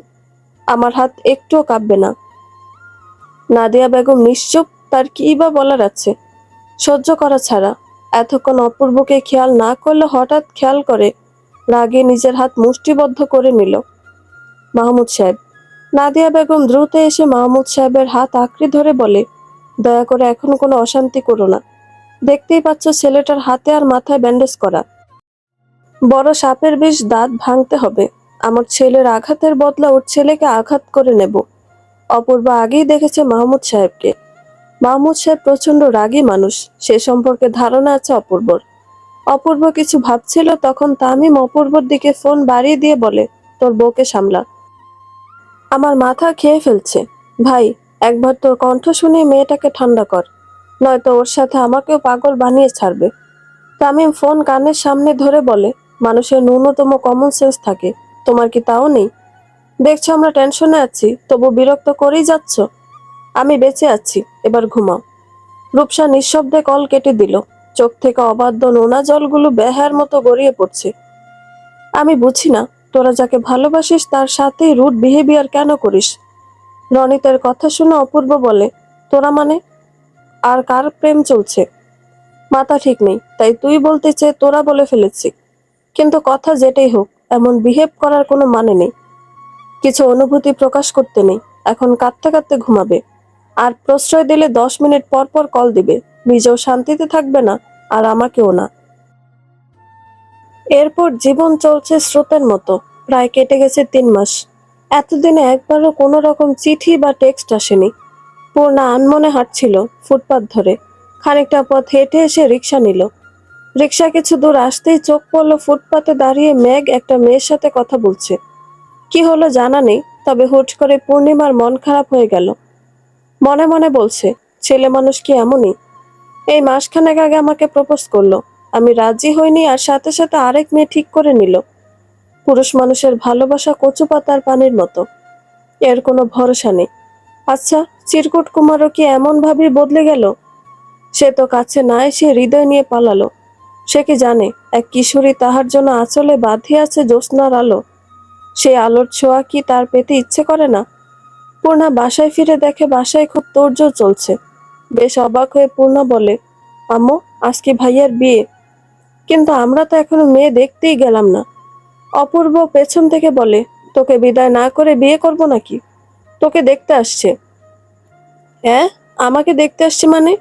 আমার হাত একটুও কাঁপবে না। নাদিয়া বেগম নিশ্চুপ, তার কি বা বলার আছে। সহ্য করা ছাড়া। এতক্ষণ অপূর্বকে খেয়াল না করলে হঠাৎ খেয়াল করে রাগে নিজের হাত মুষ্টিবদ্ধ করে নিল। মাহমুদ সাহেব। নাদিয়া বেগম দ্রুত এসে মাহমুদ সাহেবের হাত আঁকড়ে ধরে বলে, দয়া করে এখন কোনো অশান্তি করো না। দেখতেই পাচ্ছ ছেলেটার হাতে আর মাথায় ব্যান্ডেজ করা। বড় সাপের বিষ দাঁত ভাঙতে হবে। আমার ছেলের আঘাতের বদলা ওর ছেলেকে আঘাত করে নেব। অপূর্ব আগেই দেখেছে মাহমুদ সাহেবকে। মাহমুদ সাহেব প্রচন্ড রাগী মানুষ, সে সম্পর্কে ধারণা আছে অপূর্বর। অপূর্ব কিছু ভাবছিল, তখন তামিম অপূর্বর দিকে ফোন বাড়িয়ে দিয়ে বলে, তোর বউকে সামলা। আমার মাথা খেয়ে ফেলছে। ভাই, একবার তোর কণ্ঠ শুনে মেয়েটাকে ঠান্ডা কর, নয়তো ওর সাথে আমাকেও পাগল বানিয়ে ছাড়বে। তামিম ফোন কানের সামনে ধরে বলে, মানুষের ন্যূনতম কমন সেন্স থাকে, তোমার কি তাও নেই? দেখছো আমরা টেনশনে আছি, তবু বিরক্ত করেই যাচ্ছ। আমি বেঁচে আছি, এবার ঘুমাও। রূপসা নিঃশব্দে কল কেটে দিল। চোখ থেকে অবাধ্য নোনা জলগুলো বেহার মতো গড়িয়ে পড়ছে। আমি বুঝি না, তোরা যাকে ভালোবাসিস তার সাথেই রুড বিহেভিয়ার কেন করিস? রনিতের কথা শুনে অপূর্ব বলে, তোরা মানে? আর কার প্রেম চলছে? মাথা ঠিক নেই, তাই তুই বলতে চেয়ে তোরা বলে ফেলেছি। কিন্তু কথা যেটাই হোক, এমন বিহেভ করার কোনো মানে নেই। কিছু অনুভূতি প্রকাশ করতে নেই। এখন কাঁদতে কাঁদতে ঘুমাবে। আর প্রশ্রয় দিলে 10 মিনিট পর পর কল দিবে। নিজেও শান্তিতে থাকবে না, আর আমাকেও না। এরপর জীবন চলছে স্রোতের মতো। প্রায় কেটে গেছে 3 মাস। এতদিনে একবারও কোনো রকম চিঠি বা টেক্সট আসেনি। পূর্ণা আনমনে হাঁটছিল ফুটপাত ধরে। খানিকটা পথ হেঁটে এসে রিক্সা নিল। রিক্সা কিছু দূর আসতেই চোখ পড়ল ফুটপাতে দাঁড়িয়ে মেঘ একটা মেয়ের সাথে কথা বলছে। কি হলো জানা নেই, তবে হুট করে পূর্ণিমার মন খারাপ হয়ে গেল। মনে মনে বলছে, ছেলে মানুষ কি এমনই? এই মাসখানেক আগে আমাকে প্রপোজ করলো, আমি রাজি হইনি, আর সাথে সাথে আরেক মেয়ে ঠিক করে নিল। পুরুষ মানুষের ভালোবাসা কচু পাতার পানির মতো, এর কোনো ভরসা নেই। আচ্ছা, চিরকুট কুমারও কি এমন ভাবেই বদলে গেল? সে তো কাছে না এসে হৃদয় নিয়ে পালালো। সে কি জানে এক কিশোরী তাহার জন্য আঁচলে বাঁধিয়ে আছে জ্যোৎস্নার আলো? সেই আলোর ছোঁয়া কি তার পেতে ইচ্ছে করে না? পূর্ণা বাসায় ফিরে দেখে বাসায় খুব তোড়জোড় চলছে। বেশ অবাক হয়ে পূর্ণা বলে, আম্মু, আজকে ভাইয়ার বিয়ে, কিন্তু আমরা তো এখনো মেয়ে দেখতেই গেলাম না। অপূর্ব পেছন থেকে বলে, তোকে বিদায় না করে বিয়ে করব নাকি? তোকে দেখতে আসছে। হ্যাঁ, আমাকে দেখতে আসছে মানে?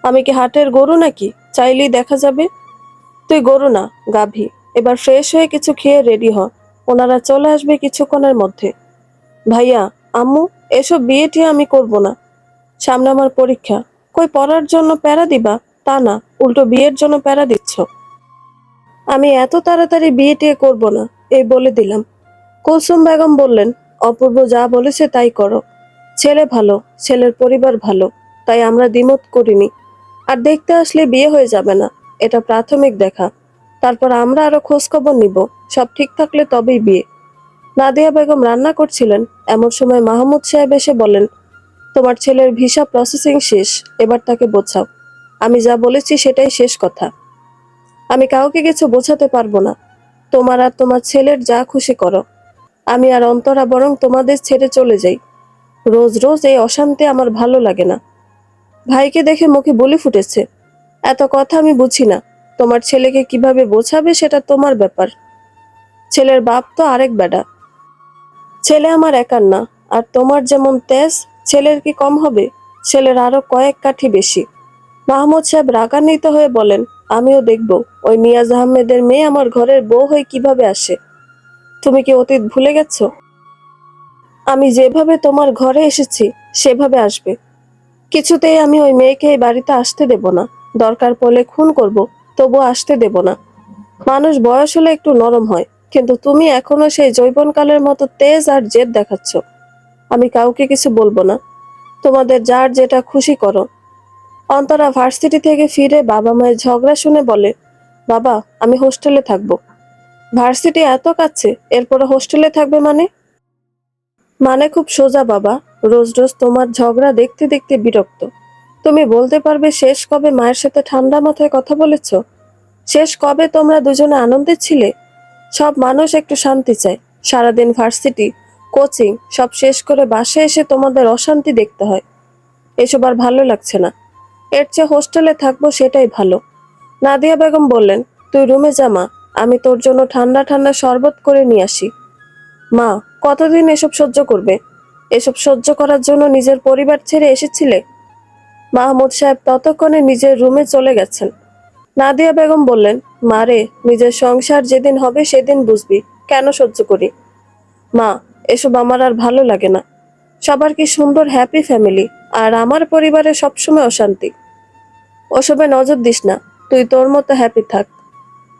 আমি কি হাটের গরু নাকি, চাইলেই দেখা যাবে? তুই গরু না, গাভী। এবার ফ্রেশ হয়ে কিছু খেয়ে রেডি হ, ওনারা চলে আসবে কিছুক্ষণের মধ্যে। ভাইয়া, আম্মু, এসব বিয়ে টিয়ে আমি করব না। সামনে আমার পরীক্ষা। কই পড়ার জন্য প্যারা দিবা? তা না, উল্টো বিয়ের জন্য প্যারা দিচ্ছ। আমি এত তাড়াতাড়ি বিয়ে টিয়ে করবো না, এই বলে দিলাম। কুলসুম বেগম বললেন, অপূর্ব যা বলেছে তাই করো। ছেলে ভালো, ছেলের পরিবার ভালো, তাই আমরা দ্বিমত করিনি। আর দেখতে আসলে বিয়ে হয়ে যাবে না, এটা প্রাথমিক দেখা। তারপর আমরা আরো খোঁজ খবর নিব। সব ঠিক থাকলে তবেই বিয়ে। নাদিয়া বেগম রান্না করছিলেন, এমন সময় মাহমুদ সাহেব এসে বলেন, তোমার ছেলের ভিসা প্রসেসিং শেষ, এবার তাকে বোঝাও। আমি যা বলেছি সেটাই শেষ কথা। আমি কাউকে কিছু বোঝাতে পারবো না। তোমার আর তোমার ছেলের যা খুশি করো। আমি আর অন্তরা বরং তোমাদের ছেড়ে চলে যাই। রোজ রোজ এই অশান্তি আমার ভালো লাগে না। ভাইকে দেখে মুখে বুলি ফুটেছে। এত কথা আমি বুঝি না। তোমার ছেলেকে কিভাবে বোঝাবে সেটা তোমার ব্যাপার। ছেলের বাপ তো আরেক বেটা। ছেলে আমার একার না। আর তোমার যেমন তেজ, ছেলের কি কম হবে? ছেলের আরো কয়েক কাঠি বেশি। মাহমুদ সাহেব রাগান্বিত হয়ে বলেন, আমিও দেখব ওই নিয়াজ আহমেদের মেয়ে আমার ঘরের বউ হয়ে কিভাবে আসে। তুমি কি অতীত ভুলে গেছো? আমি যেভাবে তোমার ঘরে এসেছি সেভাবে আসবে। কিছুতেই আমি ওই মেয়েকে এই বাড়িতে আসতে দেব না। দরকার পড়লে খুন করব, তবুও আসতে দেব না। মানুষ বয়স হলে একটু নরম হয়, কিন্তু তুমি এখনো সেই যৌবনকালের মতো তেজ আর জেদ দেখাচ্ছ। আমি কাউকে কিছু বলবো না। তোমাদের যার যেটা খুশি করো। অন্তরা ভার্সিটি থেকে ফিরে বাবা মায়ের ঝগড়া শুনে বলে, বাবা আমি হোস্টেলে থাকবো। ভার্সিটি এত কাছে, এরপরে হোস্টেলে থাকবে মানে? মানে খুব সোজা বাবা। রোজ রোজ তোমার ঝগড়া দেখতে দেখতে বিরক্ত। তুমি বলতে পারবে শেষ কবে মায়ের সাথে ঠান্ডা মাথায় কথা বলেছ? শেষ কবে তোমরা দুজনে আনন্দে ছিলে? সব মানুষ একটু শান্তি চায়। সারাদিন ভার্সিটি, কোচিং সব শেষ করে বাসায় এসে তোমাদের অশান্তি দেখতে হয়। এসব আর ভালো লাগছে না। এর চেয়ে হোস্টেলে থাকবো, সেটাই ভালো। নাদিয়া বেগম বললেন, তুই রুমে যা মা, আমি তোর জন্য ঠান্ডা ঠান্ডা শরবত করে নিয়ে আসি। মা, কতদিন এসব সহ্য করবে? এসব সহ্য করার জন্য নিজের পরিবার ছেড়ে এসেছিলে? মাহমুদ সাহেব ততক্ষণে নিজের রুমে চলে গেছেন। নাদিয়া বেগম বললেন, মারে, নিজের সংসার যেদিন হবে সেদিন বুঝবি কেন সহ্য করি। মা, এসব আমার আর ভালো লাগে না। সবার কি সুন্দর হ্যাপি ফ্যামিলি, আর আমার পরিবারে সবসময় অশান্তি। ওসবে নজর দিস না, তুই তোর মতো হ্যাপি থাক।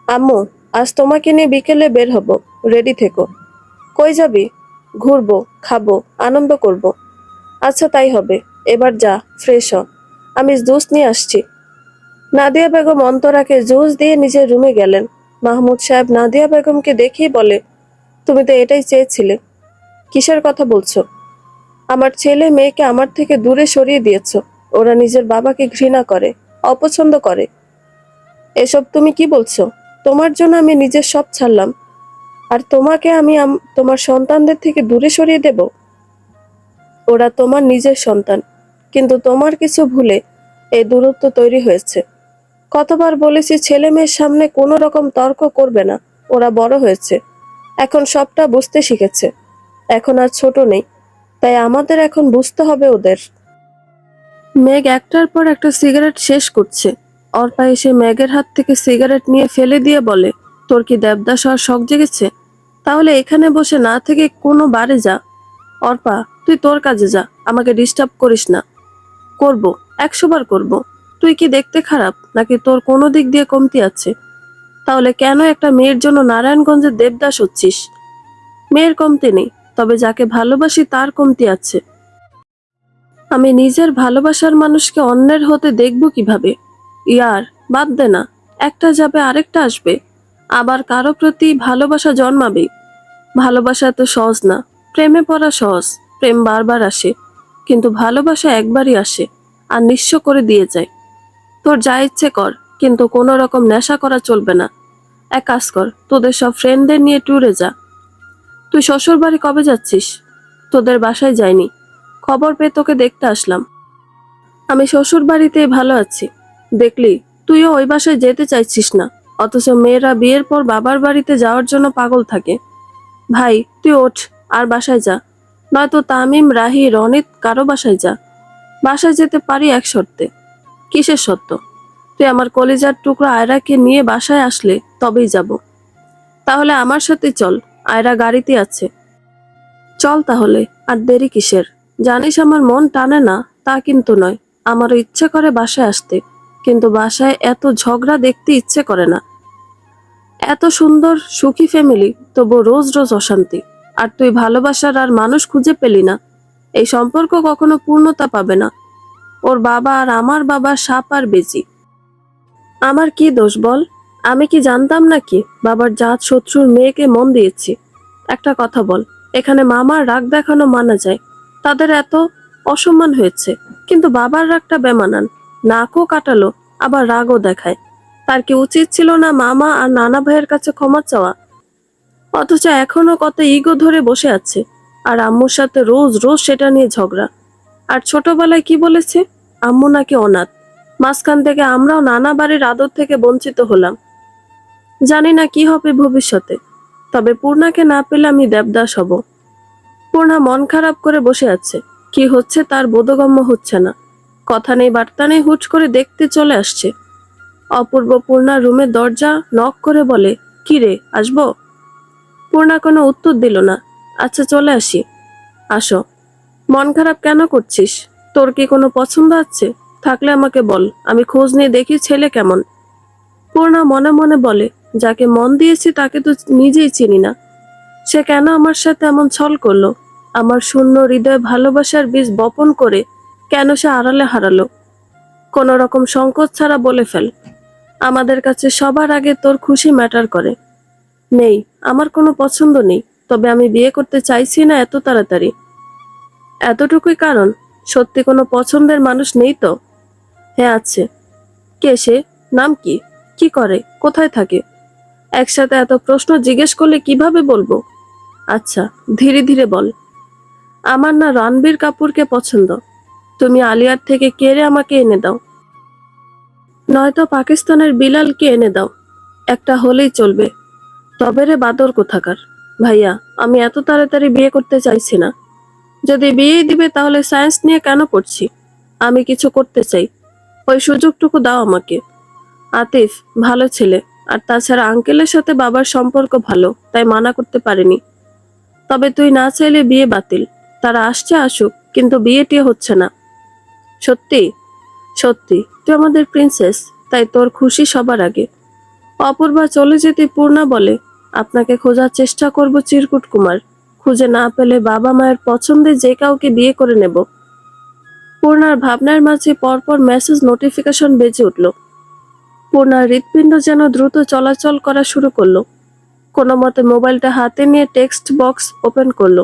আম্মু, আজ তোমাকে নিয়ে বিকেলে বের হব, রেডি থেকো। কই যাবি? ঘুরবো, খাবো, আনন্দ করব। আচ্ছা তাই হবে। এবার যা, ফ্রেশ হ। আমি জুস নিয়ে আসছি। নাদিয়া বেগম অন্তরাকে জুস দিয়ে নিজের রুমে গেলেন। মাহমুদ সাহেব নাদিয়া বেগমকে দেখেই বলে, তুমি তো এটাই চেয়েছিলে। কিসের কথা বলছো? আমার ছেলে মেয়েকে আমার থেকে দূরে সরিয়ে দিয়েছো। ওরা নিজের বাবাকে ঘৃণা করে, অপছন্দ করে। এসব তুমি কি বলছো? তোমার জন্য আমি নিজের সব ছাড়লাম, আর তোমাকে আমি তোমার সন্তানদের থেকে দূরে সরিয়ে দেব? ওরা তোমার নিজের সন্তান, কিন্তু তোমার কিছু ভুলে এই দূরত্ব তৈরি হয়েছে। কতবার বলেছি ছেলে মেয়ের সামনে কোনো রকম তর্ক করবে না। ওরা বড় হয়েছে, এখন সবটা বুঝতে শিখেছে। এখন আর ছোট নেই, তাই আমাদের এখন বুঝতে হবে ওদের। মেঘ একটার পর একটা সিগারেট শেষ করছে। অর্পা এসে মেঘের হাত থেকে সিগারেট নিয়ে ফেলে দিয়ে বলে, তোর কি দেবদাস হওয়ার শখ জেগেছে? তাহলে এখানে বসে না থেকে কোনো বারে যা। অর্পা, তুই তোর কাজে যা, আমাকে ডিস্টার্ব করিস না। করব, 100 বার করব। তুই কি দেখতে খারাপ, নাকি তোর কোনো দিক দিয়ে কমতি আছে? তাহলে কেন একটা মেয়ের জন্য নারায়ণগঞ্জের দেবদাস হচ্ছিস? মেয়ের কমতি নেই, তবে যাকে ভালোবাসি তার কমতি আছে। আমি নিজের ভালোবাসার মানুষকে অন্যের হতে দেখব কিভাবে? ইয়ার, বাদ দে না। একটা যাবে আরেকটা আসবে, আবার কারো প্রতি ভালোবাসা জন্মাবে। ভালোবাসা তো সহজ না। প্রেমে পড়া সহজ, প্রেম বারবার আসে, কিন্তু ভালোবাসা একবারই আসে, আর নিঃস্ব করে দিয়ে যায়। তোর যা ইচ্ছে কর, কিন্তু কোনো রকম নেশা করা চলবে না। এক কাজ কর, তোদের সব ফ্রেন্ডদের নিয়ে ট্যুরে যা। তুই শ্বশুর বাড়ি কবে যাচ্ছিস? তোদের বাসায় যাইনি, খবর পেয়ে তোকে দেখতে আসলাম। আমি শ্বশুর বাড়িতে ভালো আছি। দেখলি, তুইও ওই বাসায় যেতে চাইছিস না, অথচ মেয়েরা বিয়ের পর বাবার বাড়িতে যাওয়ার জন্য পাগল থাকে। ভাই, তুই ওঠ, আর বাসায় যা। নয়তো তামিম, রাহি, রনিত কারো বাসায় যা। বাসায় যেতে পারি এক শর্তে। কিসের শর্ত? তুই আমার কলিজার টুকরা আয়রাকে নিয়ে বাসায় আসলে তবেই যাব। তাহলে আমার সাথে চল, আয়রা গাড়িতে আছে। চল তাহলে, আর দেরি কিসের? জানিস আমার মন টানে না, তা কিন্তু নয়। আমারও ইচ্ছে করে বাসায় আসতে, কিন্তু বাসায় এত ঝগড়া দেখতে ইচ্ছে করে না। এত সুন্দর সুখী ফ্যামিলি, তবু রোজ রোজ অশান্তি। আর তুই ভালোবাসার আর মানুষ খুঁজে পেলি না। এই সম্পর্ক কখনো পূর্ণতা পাবে না। ওর বাবা আর আমার বাবা সাপ আর বেজি। আমার কি দোষ বল? আমি কি জানতাম নাকি বাবার জাত শত্রুর মেয়েকে মন দিয়েছি? একটা কথা বল, এখানে মামার রাগ দেখানো মানা যায়, তাদের এত অসম্মান হয়েছে, কিন্তু বাবার রাগটা বেমানান। নাকও কাটালো, আবার রাগও দেখায়। তার কি উচিত ছিল না মামা আর নানা ভাইয়ের কাছে ক্ষমা চাওয়া? অথচ এখনো কত ইগো ধরে বসে আছে, আর আম্মুর সাথে রোজ রোজ সেটা নিয়ে ঝগড়া। আর ছোটবেলায় কি বলেছে? আম্মু নাকি অনাথ। মাঝখান থেকে আমরাও নানা বাড়ির আদর থেকে বঞ্চিত হলাম। জানি না কি হবে ভবিষ্যতে, তবে পূর্ণাকে না পেলে আমি দেবদাস হব। পূর্ণা মন খারাপ করে বসে আছে, কি হচ্ছে তার বোধগম্য হচ্ছে না। কথা নেই বার্তা নেই, হুট করে দেখতে চলে আসছে। অপূর্ব পূর্ণার রুমের দরজা নক করে বলে, কি রে, আসবো? পূর্ণা কোনো উত্তর দিল না। আচ্ছা চলে আসি। আসো। মন খারাপ কেন করছিস? তোর কি কোনো পছন্দ আছে? থাকলে আমাকে বল, আমি খোঁজ নিয়ে দেখি ছেলে কেমন। পূর্ণা মনে মনে বলে, যাকে মন দিয়েছি তাকে তো নিজেই চিনি না। সে কেন আমার সাথে এমন ছল করলো? আমার শূন্য হৃদয়ে ভালোবাসার বীজ বপন করে কেন সে আড়ালে হারালো? কোন রকম সংকোচ ছাড়া বলে ফেল, আমাদের কাছে সবার আগে তোর খুশি ম্যাটার করে। নেই, আমার কোনো পছন্দ নেই, তবে আমি বিয়ে করতে চাইছি না এত তাড়াতাড়ি। এতটুকুই কারণ? সত্যি কোনো পছন্দের মানুষ নেই তো? হ্যাঁ আছে। কে সে? নাম কি? কি করে? কোথায় থাকে? একসাথে এত প্রশ্ন জিজ্ঞেস করলে কিভাবে বলবো? আচ্ছা, ধীরে ধীরে বল। আমার না রণবীর কাপুরকে পছন্দ। তুমি আলিয়ার থেকে কেড়ে আমাকে এনে দাও, নয়তো পাকিস্তানের বিলালকে এনে দাও। একটা হলেই চলবে। তবে রে বাদর কোথাকার! ভাইয়া, আমি এত তাড়াতাড়ি বিয়ে করতে চাইছি না। যদি বিয়েই দিবে তাহলে সায়েন্স নিয়ে কেন পড়ছি? আমি কিছু করতে চাই, ওই সুযোগটুকু দাও আমাকে। আতিফ ভালো ছেলে, আর তাছাড়া আঙ্কেলের সাথে বাবার সম্পর্ক ভালো, তাই মানা করতে পারিনি। তবে তুই না চাইলে বিয়ে বাতিল। তারা আসছে আসুক, কিন্তু বিয়েটি হচ্ছে না। সত্যি? সত্যি। তুই আমাদের প্রিন্সেস, তাই তোর খুশি সবার আগে। অপূর্বা চলে যেতে পূর্ণা বলে, আপনাকে খোঁজার চেষ্টা করব চিরকুট কুমার। খুঁজে না পেলে বাবা মায়ের পছন্দে যে কাউকে বিয়ে করে নেব। পূর্ণার ভাবনার মাঝে পরপর মেসেজ নোটিফিকেশন বেজে উঠল। পূর্ণার হৃৎপিণ্ড যেন দ্রুত চলাচল করা শুরু করলো। কোনো মতে মোবাইলটা হাতে নিয়ে টেক্সট বক্স ওপেন করলো।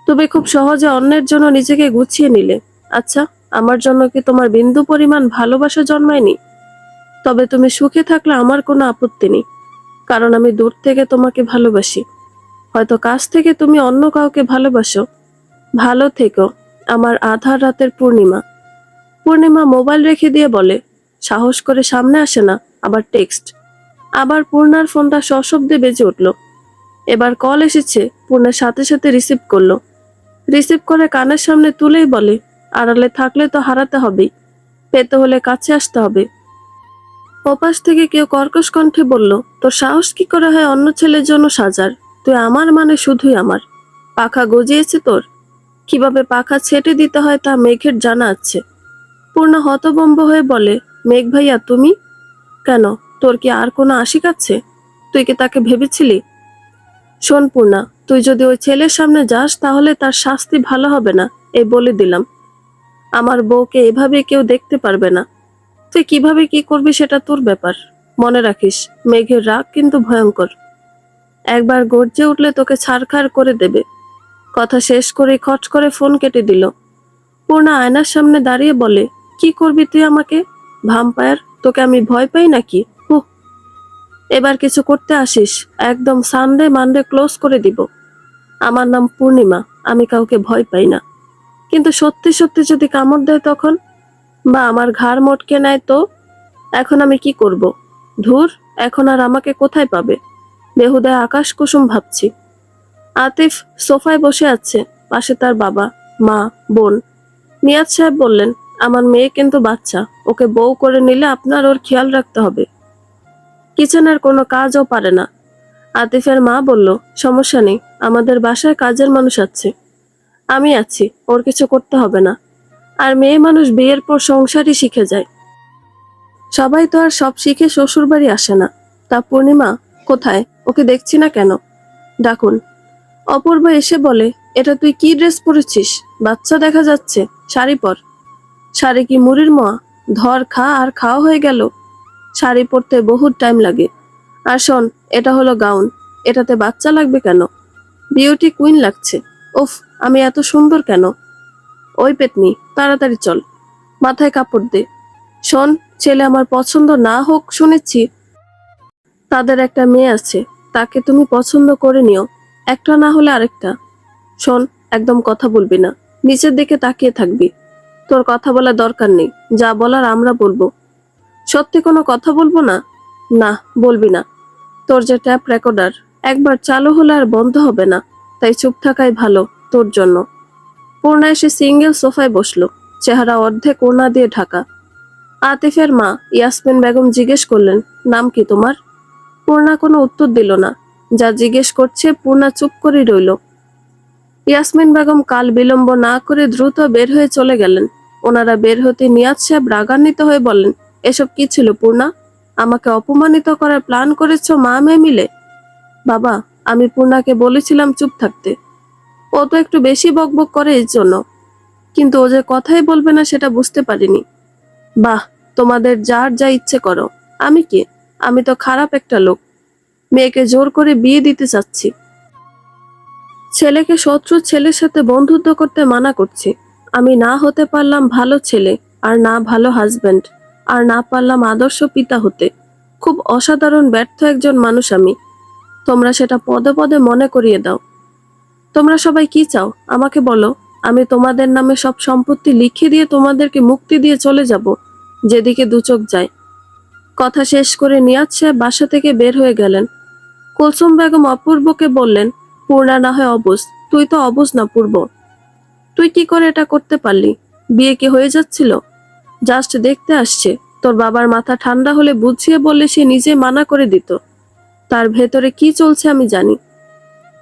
তুমি খুব সহজে অন্যের জন্য নিজেকে গুছিয়ে নিলে। আচ্ছা, আমার জন্য কি তোমার বিন্দু পরিমাণ ভালোবাসা জন্মায়নি? তবে তুমি সুখে থাকলে আমার কোনো আপত্তি নেই, কারণ আমি দূর থেকে তোমাকে ভালোবাসি। হয়তো কাছ থেকে তুমি অন্য কাউকে ভালোবাসো। ভালো থেকো, আমার আধার রাতের পূর্ণিমা। পূর্ণিমা মোবাইল রেখে দিয়ে বলে, সাহস করে সামনে আসে না, আবার টেক্সট। আবার পূর্ণার ফোনটা সশব্দে বেজে উঠল। এবার কল এসেছে। পূর্ণার সাথে সাথে রিসিভ করলো। রিসিভ করে কানের সামনে তুলেই বলে, আড়ালে থাকলে তো হারাতে হবেই, পেতে হলে কাছে আসতে হবে। ওপাশ থেকে কেউ কর্কশ কণ্ঠে বলল, তোর সাহস কি করে হয় অন্য ছেলের জন্য সাজার? তুই আমার মানে শুধুই আমার। পাখা গজিয়েছে তোর? কিভাবে পাখা ছেটে দিতে হয় তা মেঘের জানা আছে। পূর্ণা হতভম্ব হয়ে বলে, মেঘ ভাইয়া তুমি? কেন, তোর কি আর কোনো আশিক আছে? তুই কি তাকে ভেবেছিলি? শোন পূর্ণা, তুই যদি ওই ছেলের সামনে যাস তাহলে তার শাস্তি ভালো হবে না, এই বলে দিলাম। আমার বউকে এভাবে কেউ দেখতে পারবে না। তুই কিভাবে কি করবি সেটা তোর ব্যাপার। মনে রাখিস, মেঘের রাগ কিন্তু ভয়ঙ্কর। একবার গর্জে উঠলে তোকে ছারখার করে দেবে। কথা শেষ করে খট করে ফোন কেটে দিল। পূর্ণা আয়নার সামনে দাঁড়িয়ে বলে, কি করবি তুই আমাকে? ভাম্পায়ার, তোকে আমি ভয় পাই নাকি? হুহ। এবার কিছু করতে আসিস, একদম সানডে মানডে ক্লোজ করে দিব। আমার নাম পূর্ণিমা, আমি কাউকে ভয় পাই না। কিন্তু সত্যি সত্যি যদি কামড় দেয় তখন, বা আমার ঘাড় মটকে নেয় তো? এখন আমি কি করব? ধুর, এখন আর আমাকে কোথায় পাবে? বেহুদায় আকাশ কুসুম ভাবছি। আতিফ সোফায় বসে আছে, পাশে তার বাবা, মা, বোন। নিয়াজ সাহেব বললেন, আমার মেয়ে কিন্তু বাচ্চা, ওকে বউ করে নিলে আপনার ওর খেয়াল রাখতে হবে। কিচেনের কোনো কাজও পারে না। আতিফের মা বলল, সমস্যা নেই, আমাদের বাসায় কাজের মানুষ আছে, আমি আছি, ওর কিছু করতে হবে না। আর মেয়ে মানুষ বিয়ের পর সংসারই শিখে যায়। সবাই তো আর সব শিখে শ্বশুর বাড়ি আসে না। তা পূর্ণিমা কোথায়? ওকে দেখছি না কেন? ডাকুন। অপূর্ব এসে বলে, এটা তুই কি ড্রেস পরেছিস? বাচ্চা দেখা যাচ্ছে, শাড়ি পর। শাড়ি কি মুড়ির মোয়া? ধর খা, আর খাওয়া হয়ে গেল। শাড়ি পরতে বহুত টাইম লাগে। আর শোন, এটা হলো গাউন, এটাতে বাচ্চা লাগবে কেন? বিউটি কুইন লাগছে। উফ, আমি এত সুন্দর কেন? ওই পেতনি, তাড়াতাড়ি চল, মাথায় কাপড় দে। শোন, ছেলে আমার পছন্দ না হোক শুনেছি, তাদের একটা মেয়ে আছে, তাকে তুমি পছন্দ করে নিও, একটা না হলে আরেকটা। শোন, একদম কথা বলবি না, নিচের দিকে তাকিয়ে থাকবি। তোর কথা বলার দরকার নেই, যা বলার আমরা বলবো। সত্যি কোনো কথা বলবো না? না, বলবি না। তোর যে ট্যাপ রেকর্ডার একবার চালু হলে আর বন্ধ হবে না, তাই চুপ থাকাই ভালো তোর জন্য। পূর্ণা এসে সিঙ্গেল সোফায় বসলো, চেহারা অর্ধেক ওড়না দিয়ে ঢাকা। আতিফের মা ইয়াসমিন বেগম জিজ্ঞেস করলেন, নাম কি তোমার? পূর্ণা কোনো উত্তর দিল না। যা জিজ্ঞেস করছে পূর্ণা চুপ করে রইল। ইয়াসমিন বেগম কাল বিলম্ব না করে দ্রুত বের হয়ে চলে গেলেন। ওনারা বের হতে নিয়াজ সাহেব রাগান্বিত হয়ে বললেন, এসব কি ছিল পূর্ণা? আমাকে অপমানিত করার প্ল্যান করেছো মা মেয়ে মিলে? বাবা, আমি পূর্ণাকে বলেছিলাম চুপ থাকতে। ও তো একটু বেশি বকবক করে এর জন্য, কিন্তু ও যে কথাই বলবে না সেটা বুঝতে পারিনি। বাহ, তোমাদের যার যা ইচ্ছে করো, আমি কি? আমি তো খারাপ একটা লোক, মেয়েকে জোর করে বিয়ে দিতে চাচ্ছি। ছেলেকে শত্রু ছেলের সাথে বন্ধুত্ব করতে মানা করছি। আমি না হতে পারলাম ভালো ছেলে, আর না ভালো হাজবেন্ড, আর না পারলাম আদর্শ পিতা হতে। খুব অসাধারণ ব্যর্থ একজন মানুষ আমি। তোমরা সেটা পদে পদে মনে করিয়ে দাও। তোমরা সবাই কি চাও আমাকে বলো। আমি তোমাদের নামে সব সম্পত্তি লিখে দিয়ে তোমাদেরকে মুক্তি দিয়ে চলে যাব, যেদিকে দুচোখ যায়। কথা শেষ করে নিয়াজ সাহেব বাসা থেকে বের হয়ে গেলেন। কুলসুম বেগম অপূর্বকে বললেন, পূর্ণা না হয় অবুঝ, তুই তো অবুঝ না পূর্ব। তুই কি করে এটা করতে পারলি? বিয়ে কি হয়ে যাচ্ছিল? জাস্ট দেখতে আসছে। তোর বাবার মাথা ঠান্ডা হলে বুঝিয়ে বললে সে নিজে মানা করে দিত। তার ভেতরে কি চলছে আমি জানি।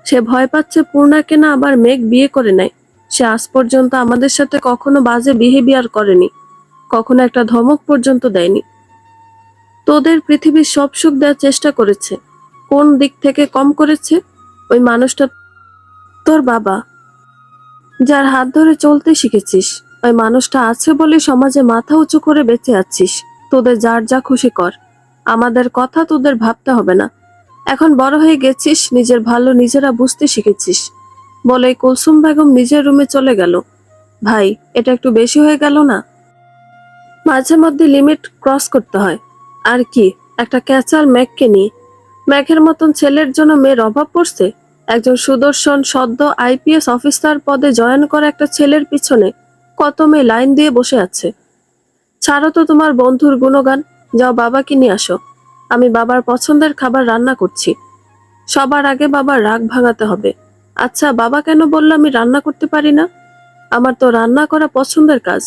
সে ভয় পাচ্ছে পূর্ণাকে না আবার মেঘ বিয়ে করে নেয়। সে আজ পর্যন্ত আমাদের সাথে কখনো বাজে বিহেভিয়ার করেনি, কখনো একটা ধমক পর্যন্ত দেয়নি। তোদের পৃথিবীর সব সুখ দেওয়ার চেষ্টা করেছে। কোন দিক থেকে কম করেছে? ওই মানুষটা তোর বাবা, যার হাত ধরে চলতে শিখেছিস। ওই মানুষটা আছে বলে সমাজে মাথা উঁচু করে বেঁচে আছিস। তোদের যার যা খুশি কর, আমাদের কথা তোদের ভাবতে হবে না। এখন বড় হয়ে গেছিস, নিজের ভালো নিজেরা বুঝতে শিখেছিস। বলে কুলসুম বেগম নিজের রুমে চলে গেল। ভাই, এটা একটু বেশি হয়ে গেল না? মাঝে মধ্যে লিমিট ক্রস করতে হয়। আর কি, একটা ক্যাচাল ম্যাককে নিয়ে। ম্যাকের মতন ছেলের জন্য মেয়ের অভাব পড়ছে? একজন সুদর্শন সদ্য আইপিএস অফিসার পদে জয়েন করা একটা ছেলের পিছনে কত মেয়ে লাইন দিয়ে বসে আছে। ছাড়ো তো তোমার বন্ধুর গুণগান, যাও বাবাকে নিয়ে আসো। আমি বাবার পছন্দের খাবার রান্না করছি। সবার আগে বাবার রাগ ভাঙাতে হবে। আচ্ছা, বাবা কেন বললো আমি রান্না করতে পারি না? আমার তো রান্না করা পছন্দের কাজ।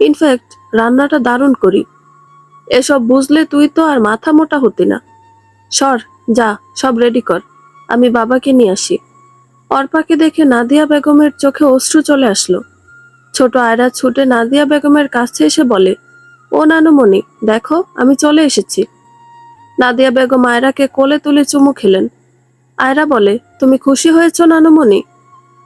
ইনফ্যাক্ট রান্নাটা দারুণ করি। এসব বুঝলে তুই তো আর মাথা মোটা হতি না। সর, যা, সব রেডি কর, আমি বাবাকে নিয়ে আসি। অর্পাকে দেখে নাদিয়া বেগমের চোখে অশ্রু চলে আসলো। ছোট আয়রা ছুটে নাদিয়া বেগমের কাছে এসে বলে, ও নানুমণি, দেখো আমি চলে এসেছি। নাদিয়া বেগম আয়রাকে কোলে তুলে চুমু খেলেন। আয়রা বলে, তুমি খুশি হয়েছো নানুমণি?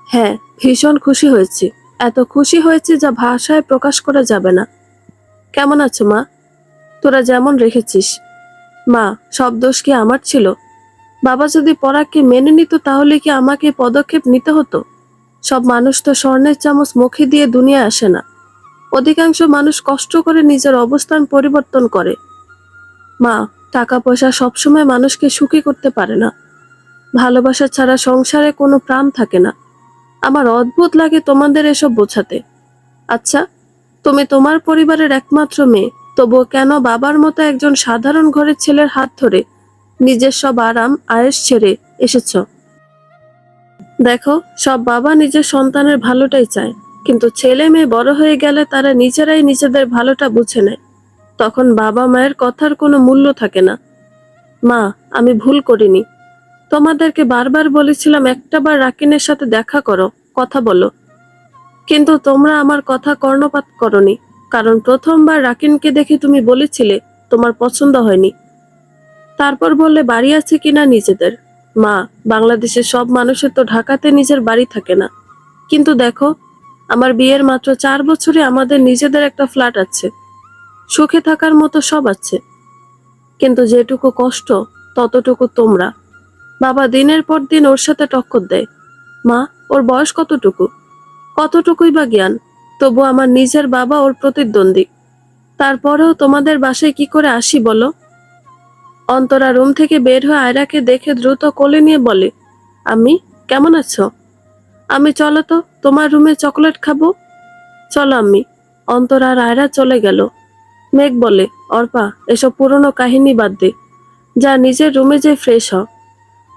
হ্যাঁ, ভীষণ খুশি হয়েছি। এত খুশি হয়েছি যা ভাষায় প্রকাশ করা যাবে না। কেমন আছো মা? তোরা যেমন রেখেছিস। মা, সব দোষ কি আমার ছিল? বাবা যদি পরাগকে মেনে নিত তাহলে কি আমাকে পদক্ষেপ নিতে হতো? সব মানুষ তো স্বর্ণের চামচ মুখে দিয়ে দুনিয়ায় আসে না। অধিকাংশ মানুষ কষ্ট করে নিজের অবস্থান পরিবর্তন করে। মা, টাকা পয়সা সবসময় মানুষকে সুখী করতে পারে না। ভালোবাসা ছাড়া সংসারে কোনো প্রাণ থাকে না। আমার অদ্ভুত লাগে তোমাদের এসব বোঝাতে। আচ্ছা, তুমি তোমার পরিবারের একমাত্র মেয়ে, তবুও কেন বাবার মতো একজন সাধারণ ঘরের ছেলের হাত ধরে নিজের সব আরাম আয়েশ ছেড়ে এসেছ? দেখো, সব বাবা নিজের সন্তানের ভালোটাই চায়, কিন্তু ছেলে মেয়ে বড় হয়ে গেলে তারা নিজেরাই নিজেদের ভালোটা বুঝে নেয়। তখন বাবা মায়ের কথার কোনো মূল্য থাকে না। মা, আমি ভুল করিনি। তোমাদেরকে বারবার বলেছিলাম একটাবার রাকিনের সাথে দেখা করো, কথা বলো। কিন্তু তোমরা আমার কথা কর্ণপাত করনি, কারণ প্রথমবার রাকিনকে দেখে তুমি বলেছিলে তোমার পছন্দ হয়নি। তারপর বললে বাড়ি আছে কিনা নিজেদের। মা, বাংলাদেশের সব মানুষের তো ঢাকাতে নিজের বাড়ি থাকে না। কিন্তু দেখো, আমার বিয়ের মাত্র 4 বছরে আমাদের নিজেদের একটা ফ্ল্যাট আছে। সুখে থাকার মতো সব আছে। কিন্তু যেটুকু কষ্ট, ততটুকু তোমরা। বাবা দিনের পর দিন ওর সাথে টক্কর দেয়। মা, ওর বয়স কতটুকু? কতটুকুই বা জ্ঞান, তবু আমার নিজের বাবা ওর প্রতিদ্বন্দ্বী। তারপরেও তোমাদের বাসায় কি করে আসি বলো? অন্তরা রুম থেকে বের হয়ে আয়রাকে দেখে দ্রুত কোলে নিয়ে বলে, আমি, কেমন আছো? আমি, চলো তো তোমার রুমে চকলেট খাবো। চলো আম্মি। অন্তরা আর আয়রা চলে গেল। মেঘ বলে, অর্পা এসব পুরনো কাহিনী বাদ দে, যা নিজের রুমে যে ফ্রেশ হ।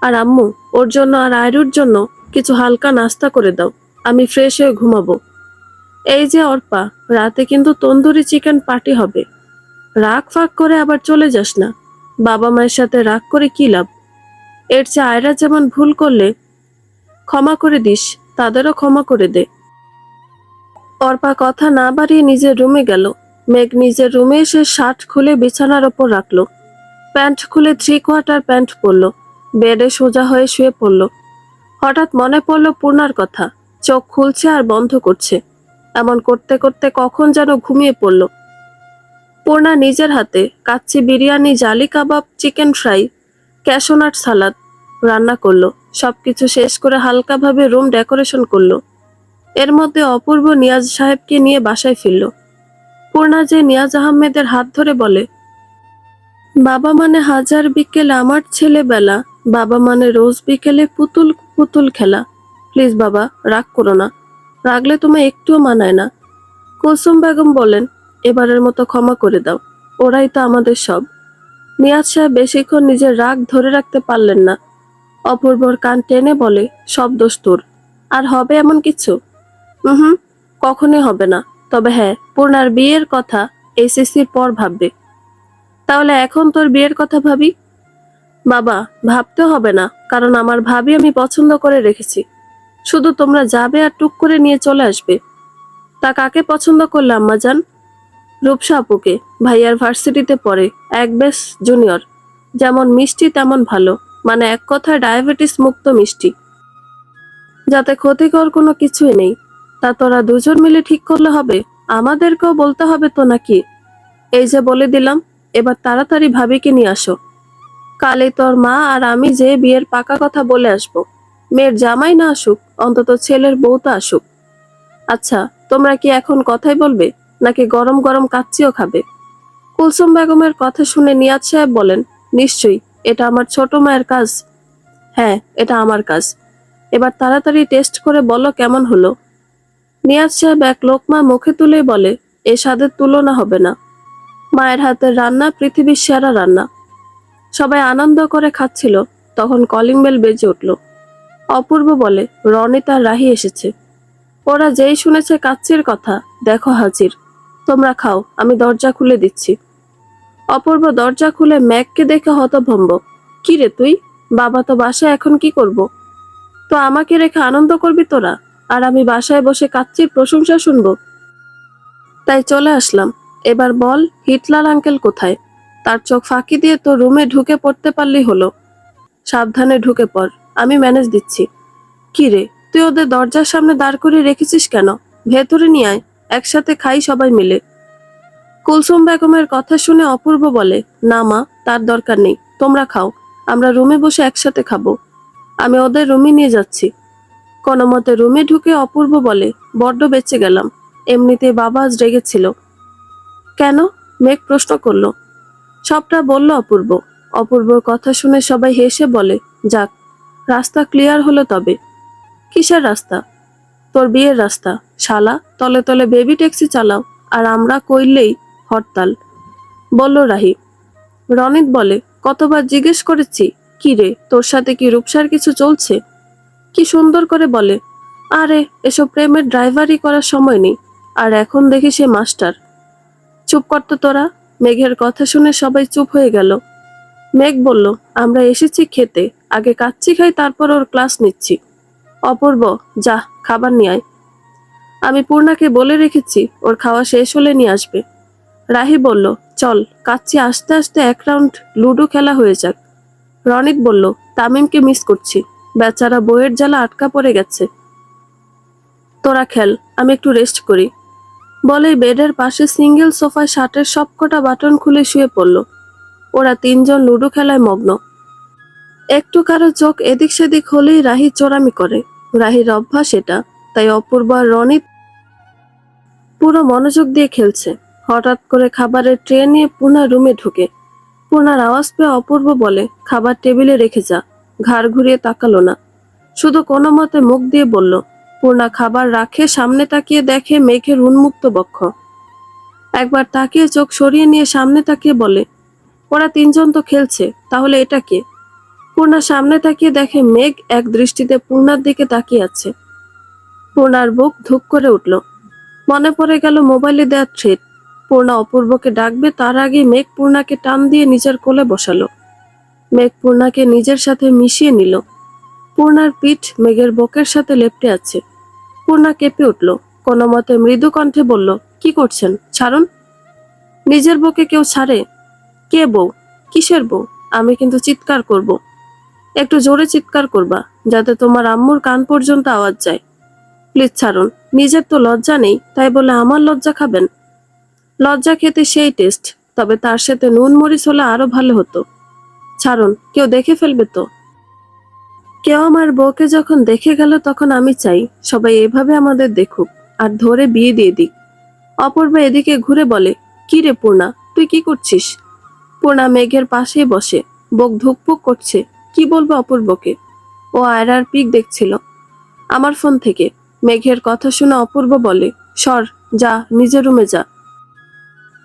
আর আম্মু, ওর জন্য আর আয়রুর জন্য কিছু হালকা নাস্তা করে দাও, আমি ফ্রেশ হয়ে ঘুমাবো। এই যে অর্পা, রাতে কিন্তু তন্দুরি চিকেন পার্টি হবে। রাগ ফাগ করে আবার চলে যাস না। বাবা মায়ের সাথে রাগ করে কি লাভ? এর চেয়ে আয়রা যেমন ভুল করলে ক্ষমা করে দিস, তাদেরও ক্ষমা করে দে। অর্পা কথা না বাড়িয়ে নিজের রুমে গেল। মেঘ নিজের রুমে এসে শার্ট খুলে বিছানার ওপর রাখলো। প্যান্ট খুলে 3/4 প্যান্ট পরল। বেডে সোজা হয়ে শুয়ে পড়ল। হঠাৎ মনে পড়ল পূর্ণার কথা। চোখ খুলছে আর বন্ধ করছে। এমন করতে করতে কখন যেন ঘুমিয়ে পড়ল। পূর্ণা নিজের হাতে কাচ্চি বিরিয়ানি, জালি কাবাব, চিকেন ফ্রাই, ক্যাশোনাট সালাদ রান্না করলো। সবকিছু শেষ করে হালকাভাবে রুম ডেকোরেশন করলো। এর মধ্যে অপূর্ব নিয়াজ সাহেবকে নিয়ে বাসায় ফিরল। পূর্ণা যে নিয়াজ আহমেদের হাত ধরে বলে, বাবা মানে হাজার বিকেল আমার ছেলেবেলা, বাবা মানে রোজ বিকেলে পুতুল পুতুল খেলা। প্লিজ বাবা, রাগ করো না, রাগলে তোমায় একটুও মানায় না। কুলসুম বেগম বলেন, এবারের মতো ক্ষমা করে দাও, ওরাই তো আমাদের সব। নিয়াজ সাহেব বেশিক্ষণ নিজের রাগ ধরে রাখতে পারলেন না। অপূর্বর কান টেনে বলে, সব দোষ তোর। আর হবে এমন কিছু? হুম, কখনোই হবে না। তবে হ্যাঁ, পূর্ণার বিয়ের কথা এসএসসির পর ভাববে। তাহলে এখন তোর বিয়ের কথা ভাবি? বাবা, ভাবতে হবে না, কারণ আমার ভাবি আমি পছন্দ করে রেখেছি। শুধু তোমরা যাবে আর টুক করে নিয়ে চলে আসবে। তা কাকে পছন্দ করলে আম্মা জান? রূপসা আপুকে, ভাইয়ার ভার্সিটিতে পড়ে, এক বেশ জুনিয়র। যেমন মিষ্টি তেমন ভালো, মানে এক কথায় ডায়াবেটিস মুক্ত মিষ্টি, যাতে ক্ষতিকর কোনো কিছুই নেই। তা তোরা দুজন মিলে ঠিক করলে হবে? আমাদেরকেও বলতে হবে তো নাকি? এই যে বলে দিলাম, এবার তাড়াতাড়ি ভাবিকে নিয়ে আসো। কালে তোর মা আর আমি যে বিয়ের পাকা কথা বলে আসবো। মেয়ের জামাই না আসুক, অন্তত ছেলের বউ তো আসুক। আচ্ছা, তোমরা কি এখন কথাই বলবে, নাকি গরম গরম কাচ্চিও খাবে? কুলসুম বেগমের কথা শুনে নিয়াজ সাহেব বলেন, নিশ্চয়ই, এটা আমার ছোট মায়ের কাজ। হ্যাঁ, এটা আমার কাজ। এবার তাড়াতাড়ি টেস্ট করে বলো কেমন হলো। নিয়াজ সাহেব এক লোকমা মুখে তুলেই বলে, এ স্বাদের তুলনা হবে না। মায়ের হাতের রান্না পৃথিবীর সেরা রান্না। সবাই আনন্দ করে খাচ্ছিল, তখন কলিং বেল বেজে উঠল। অপূর্ব বলে, রনিত আর রাহি এসেছে। ওরা যেই শুনেছে কাচ্চির কথা, দেখো হাজির। তোমরা খাও, আমি দরজা খুলে দিচ্ছি। অপূর্ব দরজা খুলে ম্যাগকে দেখে হতভম্ব। কি রে তুই? বাবা তো বাসায়, এখন কি করব? তো আমাকে রেখে আনন্দ করবি তোরা, আর আমি বাসায় বসে কাচ্চির প্রশংসা শুনবো? তাই চলে আসলাম। এবার বল, হিটলার আঙ্কেল কোথায়? তার চোখ ফাঁকি দিয়ে তো রুমে ঢুকে পড়তে পারলেই হলো। সাবধানে ঢুকে পড়, আমি ম্যানেজ দিচ্ছি। কি রে, তুই ওদের দরজার সামনে দাঁড় করিয়ে রেখেছিস কেন? ভেতরে নিয়ে আয়, একসাথে খাই সবাই মিলে। কুলসুম বেগমের কথা শুনে অপূর্ব বলে, না মা, তার দরকার নেই, তোমরা খাও, আমরা রুমে বসে একসাথে খাবো। আমি ওদের রুমে নিয়ে যাচ্ছি। কোনো মতে রুমে ঢুকে অপূর্ব বলে, বড্ড বেঁচে গেলাম। এমনিতেই বাবা আজ রেগেছিল। কেন? মেঘ প্রশ্ন করলো। সবটা বলল অপূর্ব। অপূর্বর কথা শুনে সবাই হেসে বলে, যাক, রাস্তা ক্লিয়ার হলো তবে। কিসের রাস্তা? তোর বিয়ের রাস্তা। শালা, তলে তলে বেবি ট্যাক্সি চালাও, আর আমরা কইলেই হরতাল, বলল রাহি। রনিত বলে, কতবার জিজ্ঞেস করেছি, কি রে, তোর সাথে কি রূপসার কিছু চলছে? কি সুন্দর করে বলে, আরে এসব প্রেমের ড্রাইভারি করার সময় নেই। আর এখন দেখি সে মাস্টার। চুপ করতো তোরা। মেঘের কথা শুনে সবাই চুপ হয়ে গেল। মেঘ বলল, আমরা এসেছি খেতে, আগে কাচ্চি খাই, তারপর ওর ক্লাস নিচ্ছি। অপূর্ব, যা, খাবার নিয়ে আয়। আমি পূর্ণাকে বলে রেখেছি, ওর খাওয়া শেষ হলে নিয়ে আসবে। রাহি বলল, চল, কাচ্চি আস্তে আস্তে এক রাউন্ড লুডো খেলা হয়ে যাক। রনিত বলল, তামিমকে মিস করছি, বেচারা বইয়ের জ্বালা আটকা পড়ে গেছে। তোরা খেল, আমি একটু রেস্ট করি। বলেই বেডের পাশে সিঙ্গেল সোফায় শার্টের সবকটা বাটন খুলে শুয়ে পড়ল। ওরা তিনজন লুডো খেলায় মগ্ন। একটু কারো চোখ এদিক সেদিক হলেই রাহি চোরামি করে। রাহির অভ্যাস এটা, তাই অপূর্ব আর রনিত পুরো মনোযোগ দিয়ে খেলছে। হঠাৎ করে খাবারের ট্রে নিয়ে পূর্ণা রুমে ঢুকে। পূর্ণার আওয়াজ পেয়ে অপূর্ব বলে, খাবার টেবিলে রেখে যা। ঘাড় ঘুরিয়ে তাকালো না, শুধু কোনো মতে মুখ দিয়ে বলল। পূর্ণা খাবার রাখে সামনে তাকিয়ে দেখে মেঘের উন্মুক্ত বক্ষ। একবার তাকিয়ে চোখ সরিয়ে নিয়ে সামনে তাকিয়ে বলে, ওরা তিনজন তো খেলছে, তাহলে এটা কে? পূর্ণা সামনে তাকিয়ে দেখে মেঘ এক দৃষ্টিতে পূর্ণার দিকে তাকিয়ে আছে। পূর্ণার বুক ধুক করে উঠল। মনে পড়ে গেল মোবাইলে দেওয়া থ্রেট। পূর্ণা অপূর্বকে ডাকবে তার আগে মেঘ পূর্ণাকে টান দিয়ে নিজের কোলে বসালো। মেঘ পূর্ণাকে নিজের সাথে মিশিয়ে নিল। পূর্ণার পিঠ মেঘের বুকের সাথে লেপ্টে আছে। পূর্ণা কেঁপে উঠল। কোনো মতে মৃদু কণ্ঠে বলল, কি করছেন? ছাড়ুন। নিজের বউকে কেউ ছাড়ে? কে বউ? কিসের বউ? আমি কিন্তু চিৎকার করব। একটু জোরে চিৎকার করবা, যাতে তোমার আম্মুর কান পর্যন্ত আওয়াজ যায়। প্লিজ ছাড়ুন। নিজের তো লজ্জা নেই, তাই বলে আমার লজ্জা খাবেন? লজ্জা খেতে সেই টেস্ট, তবে তার সাথে নুন মরিচ হলে আরো ভালো হতো। ছাড়ুন, কেউ দেখে ফেলবে তো। কেউ আমার বউকে যখন দেখে গেল তখন আমি চাই সবাই এভাবে আমাদের দেখুক আর ধরে বিয়ে দিয়ে দিক। অপূর্বা এদিকে ঘুরে বলে, কি রে পূর্ণা, তুই কি করছিস? পূর্ণা মেঘের পাশেই বসে, বুক ধুকপুক করছে। কি বলবো অপূর্বকে? ও আয়রার পিক দেখছিল আমার ফোন থেকে। মেঘের কথা শুনে অপূর্ব বলে, সর, যা নিজের রুমে যা।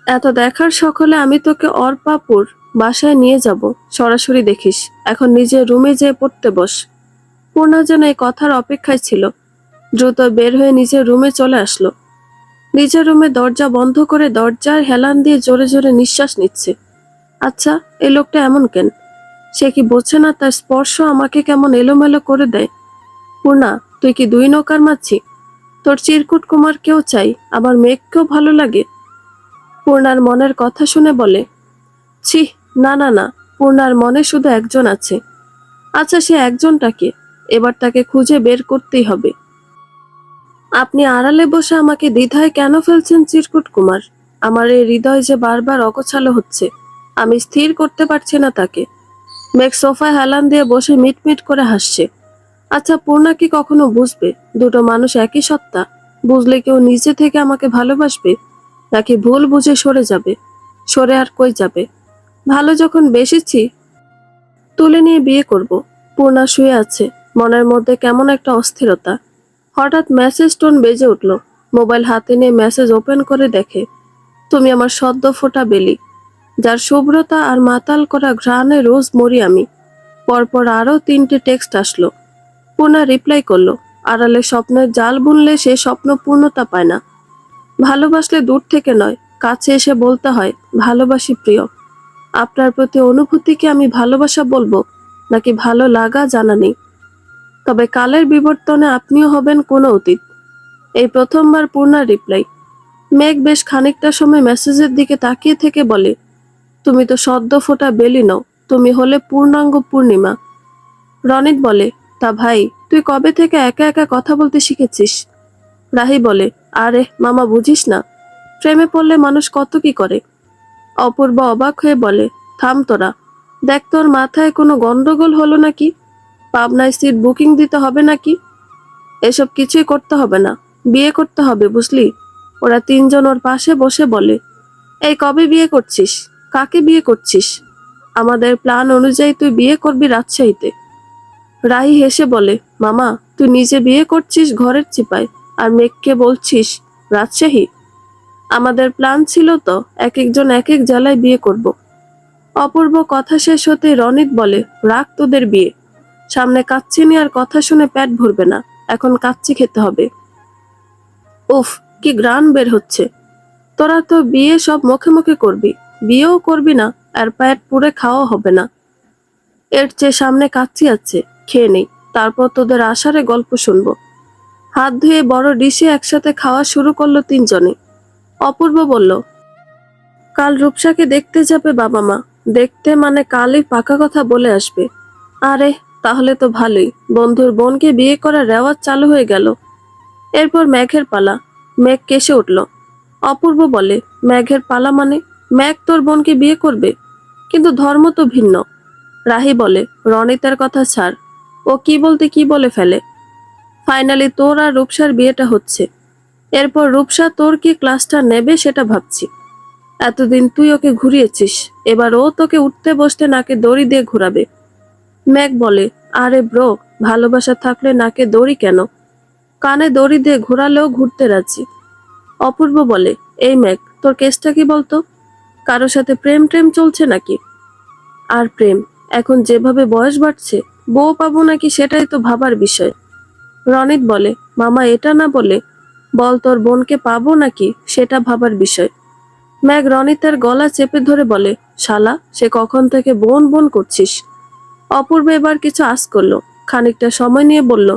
এত দেখার সকলে আমি তোকে অর্পাপুর বাসায় নিয়ে যাব, সরাসরি দেখিস। এখন নিজের রুমে যেয়ে পড়তে বস। পূর্ণা যেন এই কথার অপেক্ষায় ছিল। দ্রুত বের হয়ে নিজের রুমে চলে আসলো। নিজের রুমে দরজা বন্ধ করে দরজার হেলান দিয়ে জোরে জোরে নিঃশ্বাস নিচ্ছে। আচ্ছা, এই লোকটা এমন কেন? সে কি বোঝে না তার স্পর্শ আমাকে কেমন এলোমেলো করে দেয়? পূর্ণা, তুই কি দুই নৌকার মাঝি? তোর চিরকুট কুমার কেউ চাই, আবার মেঘকেও ভালো লাগে? পূর্ণার মনের কথা শুনে বলে, ছি, না না না, পূর্ণার মনে শুধু একজন আছে। আচ্ছা, সে একজনটাকে এবার তাকে খুঁজে বের করতেই হবে। আপনি আড়ালে বসে আমাকে দ্বিধায় কেন ফেলছেন চিরকুট কুমার? আমার এই হৃদয় যে বারবার অগোছালো হচ্ছে, আমি স্থির করতে পারছি না তাকে। মেঘ সোফায় হেলান দিয়ে বসে মিটমিট করে হাসছে। আচ্ছা, পূর্ণা কি কখনো বুঝবে দুটো মানুষ একই সত্তা? বুঝলে কেউ নিজে থেকে আমাকে ভালোবাসবে, নাকি ভুল বুঝে সরে যাবে? সরে আর কই যাবে? ভালো যখন বেসেছি, তুলে নিয়ে বিয়ে করব। পূর্ণা শুয়ে আছে, মনের মধ্যে কেমন একটা অস্থিরতা। হঠাৎ মেসেজ টোন বেজে উঠল। মোবাইল হাতে নিয়ে মেসেজ ওপেন করে দেখে, তুমি আমার সদ্য ফোটা বেলি, যার শুভ্রতা আর মাতাল করা ঘ্রাণে রোজ মরি আমি। পরপর আরো 3টে টেক্সট আসলো। পূর্ণা রিপ্লাই করলো, আড়ালে স্বপ্নের জাল বুনলে সে স্বপ্ন পূর্ণতা পায় না। ভালোবাসলে দূর থেকে নয়, কাছে এসে বলতে হয়, ভালোবাসি প্রিয়। আপনার প্রতি অনুভূতিকে আমি ভালোবাসা বলবো, নাকি ভালো লাগা জানা নেই। তবে কালের বিবর্তনে আপনিও হবেন কোনো অতীত। এই প্রথমবার পূর্ণার রিপ্লাই। মেঘ বেশ খানিকটা সময় মেসেজের দিকে তাকিয়ে থেকে বলে, তুমি তো সদ্য ফোটা বেলি নও, তুমি হলে পূর্ণাঙ্গ পূর্ণিমা। রনিত বলে, তা ভাই, তুই কবে থেকে একা একা কথা বলতে শিখেছিস? রাহি বলে, আরে মামা, বুঝিস না, প্রেমে পড়লে মানুষ কত কি করে। অপূর্ব অবাক হয়ে বলে, থাম তোরা, দেখ তোর মাথায় কোনো গন্ডগোল হলো নাকি? পাবনায় সিট বুকিং দিতে হবে নাকি? এসব কিছুই করতে হবে না, বিয়ে করতে হবে, বুঝলি? ওরা তিনজন ওর পাশে বসে বলে, এই কবে বিয়ে করছিস? কাকে বিয়ে করছিস? আমাদের প্ল্যান অনুযায়ী তুই বিয়ে করবি রাজশাহীতে। রাহি হেসে বলে, মামা, তুই নিজে বিয়ে করছিস ঘরের চিপায়, আর মেঘকে বলছিস রাজশাহী? আমাদের প্ল্যান ছিল তো এক একজন এক এক জেলায় বিয়ে করব। অপূর্ব কথা শেষ হতে রনিত বলে, রাখ তোদের বিয়ে, সামনে কাচ্চি আর কথা শুনে পেট ভরবে না, এখন কাচ্চি খেতে হবে। উফ, কি গ্রান বের হচ্ছে। তোরা তো বিয়ে সব মুখে মুখে করবি, বিয়েও করবি না, আর পেট পুড়ে খাওয়া হবে না। এর চেয়ে সামনে কাচ্চি আছে, খেয়ে নেই, তারপর তোদের আসারে গল্প শুনবো। হাত ধুয়ে বড় ডিশে একসাথে খাওয়া শুরু করলো তিনজনে। অপূর্ব বলল, কাল রূপসাকে দেখতে যাবে বাবা মা। দেখতে মানে কালই পাকা কথা বলে আসবে। আরে, তাহলে তো ভালোই, বন্ধুর বোনকে বিয়ে করার রেওয়াজ চালু হয়ে গেল। এরপর মেঘের পালা। মেঘ কেসে উঠল। অপূর্ব বলে, মেঘের পালা মানে? মেঘ তোর বোনকে বিয়ে করবে, কিন্তু ধর্ম তো ভিন্ন। রাহি বলে, রনিতের কথা ছাড়, ও কি বলতে কি বলে ফেলে। ফাইনালি তোর আর রূপসার বিয়েটা হচ্ছে। এরপর রূপসা তোর কি ক্লাসটা নেবে সেটা ভাবছি। এতদিন তুই ওকে ঘুরিয়েছিস, এবার ও তোকে উঠতে বসতে নাকে দড়ি দিয়ে ঘুরাবে। ম্যাক বলে, আরে ব্রো, ভালোবাসা থাকলে নাকে দড়ি কেন? কানে দড়ি দিয়ে ঘোরালেও ঘুরতে রাজি। অপূর্ব বলে, এই ম্যাক, তোর কেসটা কি বলতো? কারোর সাথে প্রেম ট্রেম চলছে নাকি? আর প্রেম, এখন যেভাবে বয়স বাড়ছে, বউ পাবো নাকি সেটাই তো ভাবার বিষয়। রনিত বলে, মামা এটা না বলে বল তোর বোনকে পাবো নাকি সেটা ভাবার বিষয়। ম্যাগ রনিতের গলা চেপে ধরে বলে, শালা, সে কখন থেকে বোন বোন করছিস? অপূর্ব এবার কিছু আঁচ করলো, খানিকটা সময় নিয়ে বলল,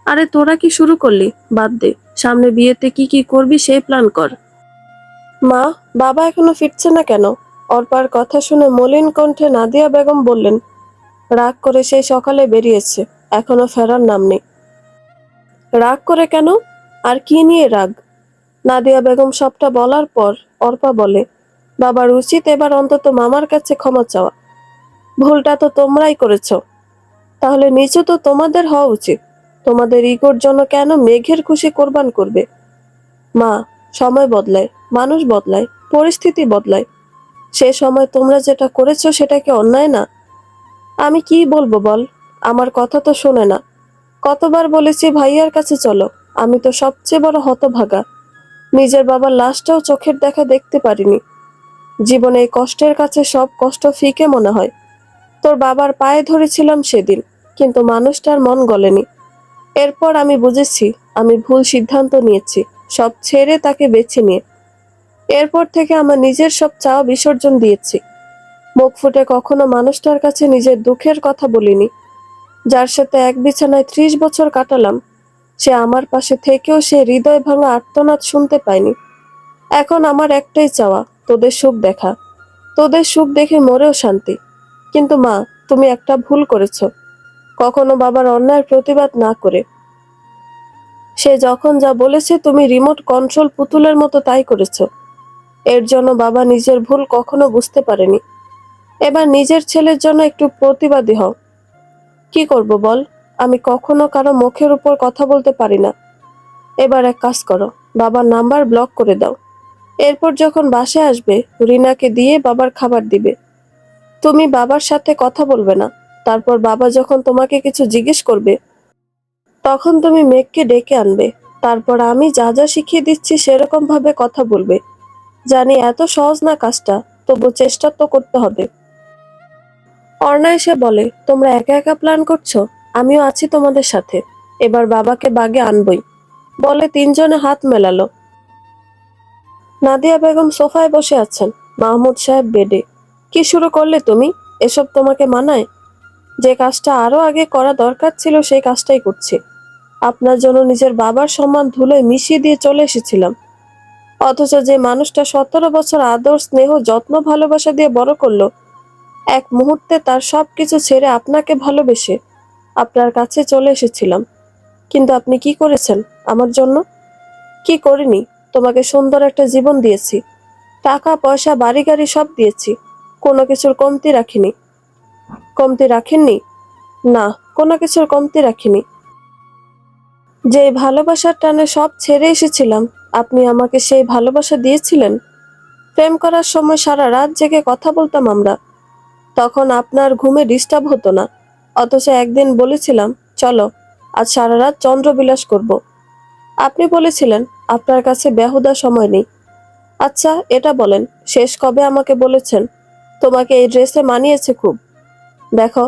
আরে তোরা কি শুরু করলি? বাদ দে, সামনে বিয়েতে কি কি করবি সেই প্ল্যান কর। মা, বাবা এখনো ফিরছে না কেন? অর্পার কথা শুনে মলিন কণ্ঠে নাদিয়া বেগম বললেন, রাগ করে সেই সকালে বেরিয়েছে, এখনো ফেরার নাম নেই। রাগ করে কেন? আর কি নিয়ে রাগ? নাদিয়া বেগম সবটা বলার পর অর্পা বলে, বাবার উচিত এবার অন্তত মামার কাছে ক্ষমা চাওয়া। ভুলটা তো তোমরাই করেছো, তাহলে নিচু তো তোমাদের হওয়া উচিত। তোমাদের ইগোর জন্য কেন মেঘের খুশি কোরবান করবে? মা, সময় বদলায়, মানুষ বদলায়, পরিস্থিতি বদলায়। সে সময় তোমরা যেটা করেছো সেটা কি অন্যায় না? আমি কি বলবো বল? আমার কথা তো শোনে না। কতবার বলেছি ভাইয়ার কাছে চলো, আমি তো সবচেয়ে বড় হতভাগা। নিজের বাবার লাশটাও চোখের দেখা দেখতে পারিনি। জীবনে এই কষ্টের কাছে সব কষ্ট ফিকে মনে হয়। তোর বাবার পায়ে ধরেছিলাম সেদিন, কিন্তু মানুষটার মন গলেনি। এরপর আমি বুঝেছি আমি ভুল সিদ্ধান্ত নিয়েছি, সব ছেড়ে তাকে বেছে নিয়ে। এরপর থেকে আমার নিজের সব চাওয়া বিসর্জন দিয়েছি। মুখ ফুটে কখনো মানুষটার কাছে নিজের দুঃখের কথা বলিনি। যার সাথে এক বিছানায় 30 বছর কাটালাম, সে আমার পাশে থেকেও সে হৃদয় ভাঙা আর্তনাদ শুনতে পায়নি। এখন আমার একটাই চাওয়া, তোদের সুখ দেখা। তোদের সুখ দেখে মরেও শান্তি। কিন্তু মা, তুমি একটা ভুল করেছো, কখনো বাবার অন্যায়ের প্রতিবাদ না করে। সে যখন যা বলেছে তুমি রিমোট কন্ট্রোল পুতুলের মতো তাই করেছো। এর জন্য বাবা নিজের ভুল কখনো বুঝতে পারেনি। এবার নিজের ছেলের জন্য একটু প্রতিবাদী হও। কি করব বল? আমি কখনো কারো মুখের উপর কথা বলতে পারি না। এবার এক কাজ করো, বাবার নাম্বার ব্লক করে দাও। এরপর যখন বাসায় আসবে, রিনাকে দিয়ে বাবার খাবার দিবে। তুমি বাবার সাথে কথা বলবে না। তারপর বাবা যখন তোমাকে কিছু জিজ্ঞেস করবে, তখন তুমি মেঘকে ডেকে আনবে। তারপর আমি যা যা শিখিয়ে দিচ্ছি সেরকম ভাবে কথা বলবে। জানি এত সহজ না কাজটা, তবু চেষ্টা তো করতে হবে। অর্ণা এসে বলে, তোমরা একা একা প্ল্যান করছো, আমিও আছি তোমাদের সাথে। এবার বাবাকে বাগে আনবই, বলে তিনজনে হাত মেলালো। নাদিয়া বেগম সোফায় বসে আছেন, মাহমুদ সাহেব বেডে। কি শুরু করলে তুমি? এসব তোমাকে মানায়? যে কাজটা আরো আগে করা দরকার ছিল সেই কাজটাই করছি। আপনার জন্য নিজের বাবার সম্মান ধুলোয় মিশিয়ে দিয়ে চলে এসেছিলাম। অথচ যে মানুষটা 17 বছর আদর স্নেহ যত্ন ভালোবাসা দিয়ে বড় করলো, এক মুহূর্তে তার সবকিছু ছেড়ে আপনাকে ভালোবেসে আপনার কাছে চলে এসেছিলাম। কিন্তু আপনি কি করেছেন আমার জন্য? কি করিনি? তোমাকে সুন্দর একটা জীবন দিয়েছি, টাকা পয়সা বাড়ি গাড়ি সব দিয়েছি, কোনো কিছুর কমতি রাখিনি। কমতি রাখেননি? না, কোনো কিছুর কমতি রাখিনি। যে ভালোবাসার টানে সব ছেড়ে এসেছিলাম, আপনি আমাকে সেই ভালোবাসা দিয়েছিলেন। প্রেম করার সময় সারা রাত জেগে কথা বলতাম আমরা, তখন আপনার ঘুমে ডিস্টার্ব হতো না। অথচ একদিন বলেছিলাম, চলো আজ সারা রাত চন্দ্রবিলাস করব। আপনি বলেছিলেন আপনার কাছে বেহুদা সময় নেই। আচ্ছা এটা বলেন, শেষ কবে আমাকে বলেছেন তোমাকে এই ড্রেসে মানিয়েছে খুব? দেখো,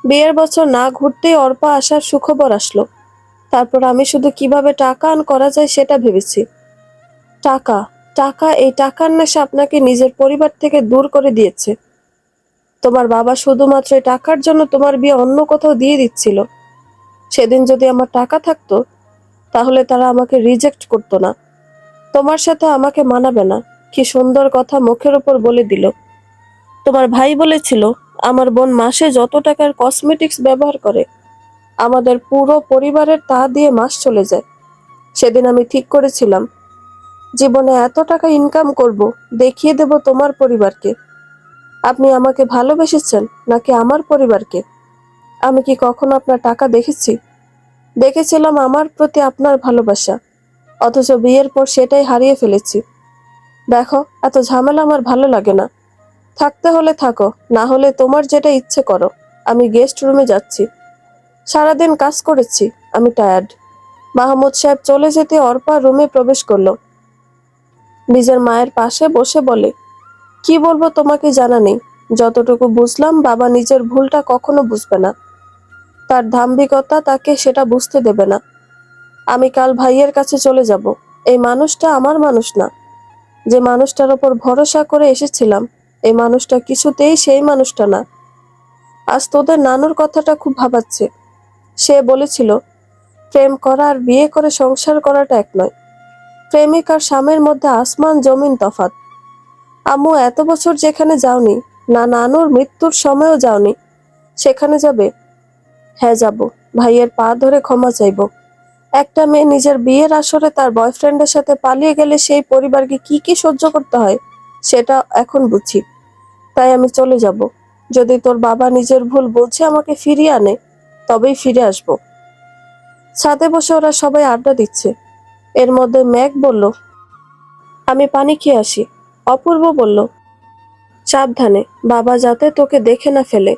বিয়ের বছর না ঘুরতেই অর্পা আসার সুখবর আসলো। তারপর আমি শুধু কিভাবে টাকা আর্ন করা যায় সেটা ভেবেছি। টাকা, টাকা, এই টাকার নেশা আপনাকে নিজের পরিবার থেকে দূর করে দিয়েছে। তোমার বাবা শুধুমাত্র এই টাকার জন্য তোমার বিয়ে অন্য কোথাও দিয়ে দিচ্ছিল। সেদিন যদি আমার টাকা থাকতো, তাহলে তারা আমাকে রিজেক্ট করতো না। তোমার সাথে আমাকে মানাবে না, কি সুন্দর কথা মুখের উপর বলে দিল। তোমার ভাই বলেছিল আমার বোন মাসে যত টাকার কসমেটিক্স ব্যবহার করে, আমাদের পুরো পরিবারের তা দিয়ে মাস চলে যায়। সেদিন আমি ঠিক করেছিলাম, জীবনে এত টাকা ইনকাম করব, দেখিয়ে দেব তোমার পরিবারকে আপনি আমাকে ভালোবেসেছেন নাকি আমার পরিবারকে। আমি কি কখনো আপনার টাকা দেখেছি? দেখেছিলাম আমার প্রতি আপনার ভালোবাসা, অথচ বিয়ের পর সেটাই হারিয়ে ফেলেছি। দেখো, এত ঝামেলা আমার ভালো লাগে না। থাকতে হলে থাকো, না হলে তোমার যেটা ইচ্ছে করো। আমি গেস্ট রুমে যাচ্ছি, সারাদিন কাজ করেছি, আমি টায়ার্ড। মাহমুদ সাহেব চলে যেতে অর্পা রুমে প্রবেশ করলো। নিজের মায়ের পাশে বসে বলে, কি বলবো তোমাকে জানা নেই। যতটুকু বুঝলাম, বাবা নিজের ভুলটা কখনো বুঝবে না। তার দাম্ভিকতা তাকে সেটা বুঝতে দেবে না। আমি কাল ভাইয়ের কাছে চলে যাব। এই মানুষটা আমার মানুষ না। যে মানুষটার ওপর ভরসা করে এসেছিলাম, এই মানুষটা কিছুতেই সেই মানুষটা না। আজ তোদের নানুর কথাটা খুব ভাবাচ্ছে। সে বলেছিল, প্রেম করা আর বিয়ে করে সংসার করাটা এক নয়। প্রেমিক আর স্বামীর মধ্যে আসমান জমিন তফাৎ। আম্মু, এত বছর যেখানে যাওনি, না নানুর মৃত্যুর সময়ও যাওনি, সেখানে যাবে? হ্যাঁ, যাব। ভাইয়ের পা ধরে ক্ষমা চাইব। একটা মেয়ে নিজের বিয়ের আসরে তার বয়ফ্রেন্ডের সাথে পালিয়ে গেলে সেই পরিবারকে কি কি সহ্য করতে হয় সেটা এখন বুঝি। তাই আমি চলে যাব। যদি তোর বাবা নিজের ভুল বুঝে আমাকে ফিরিয়ে আনে, তবেই ফিরে আসব। ছাদে বসে ওরা সবাই আড্ডা দিচ্ছে। এর মধ্যে ম্যাগ বলল, আমি পানি খেয়ে আসি। অপূর্ব বলল, সাবধানে, বাবা যাতে তোকে দেখে না ফেলে।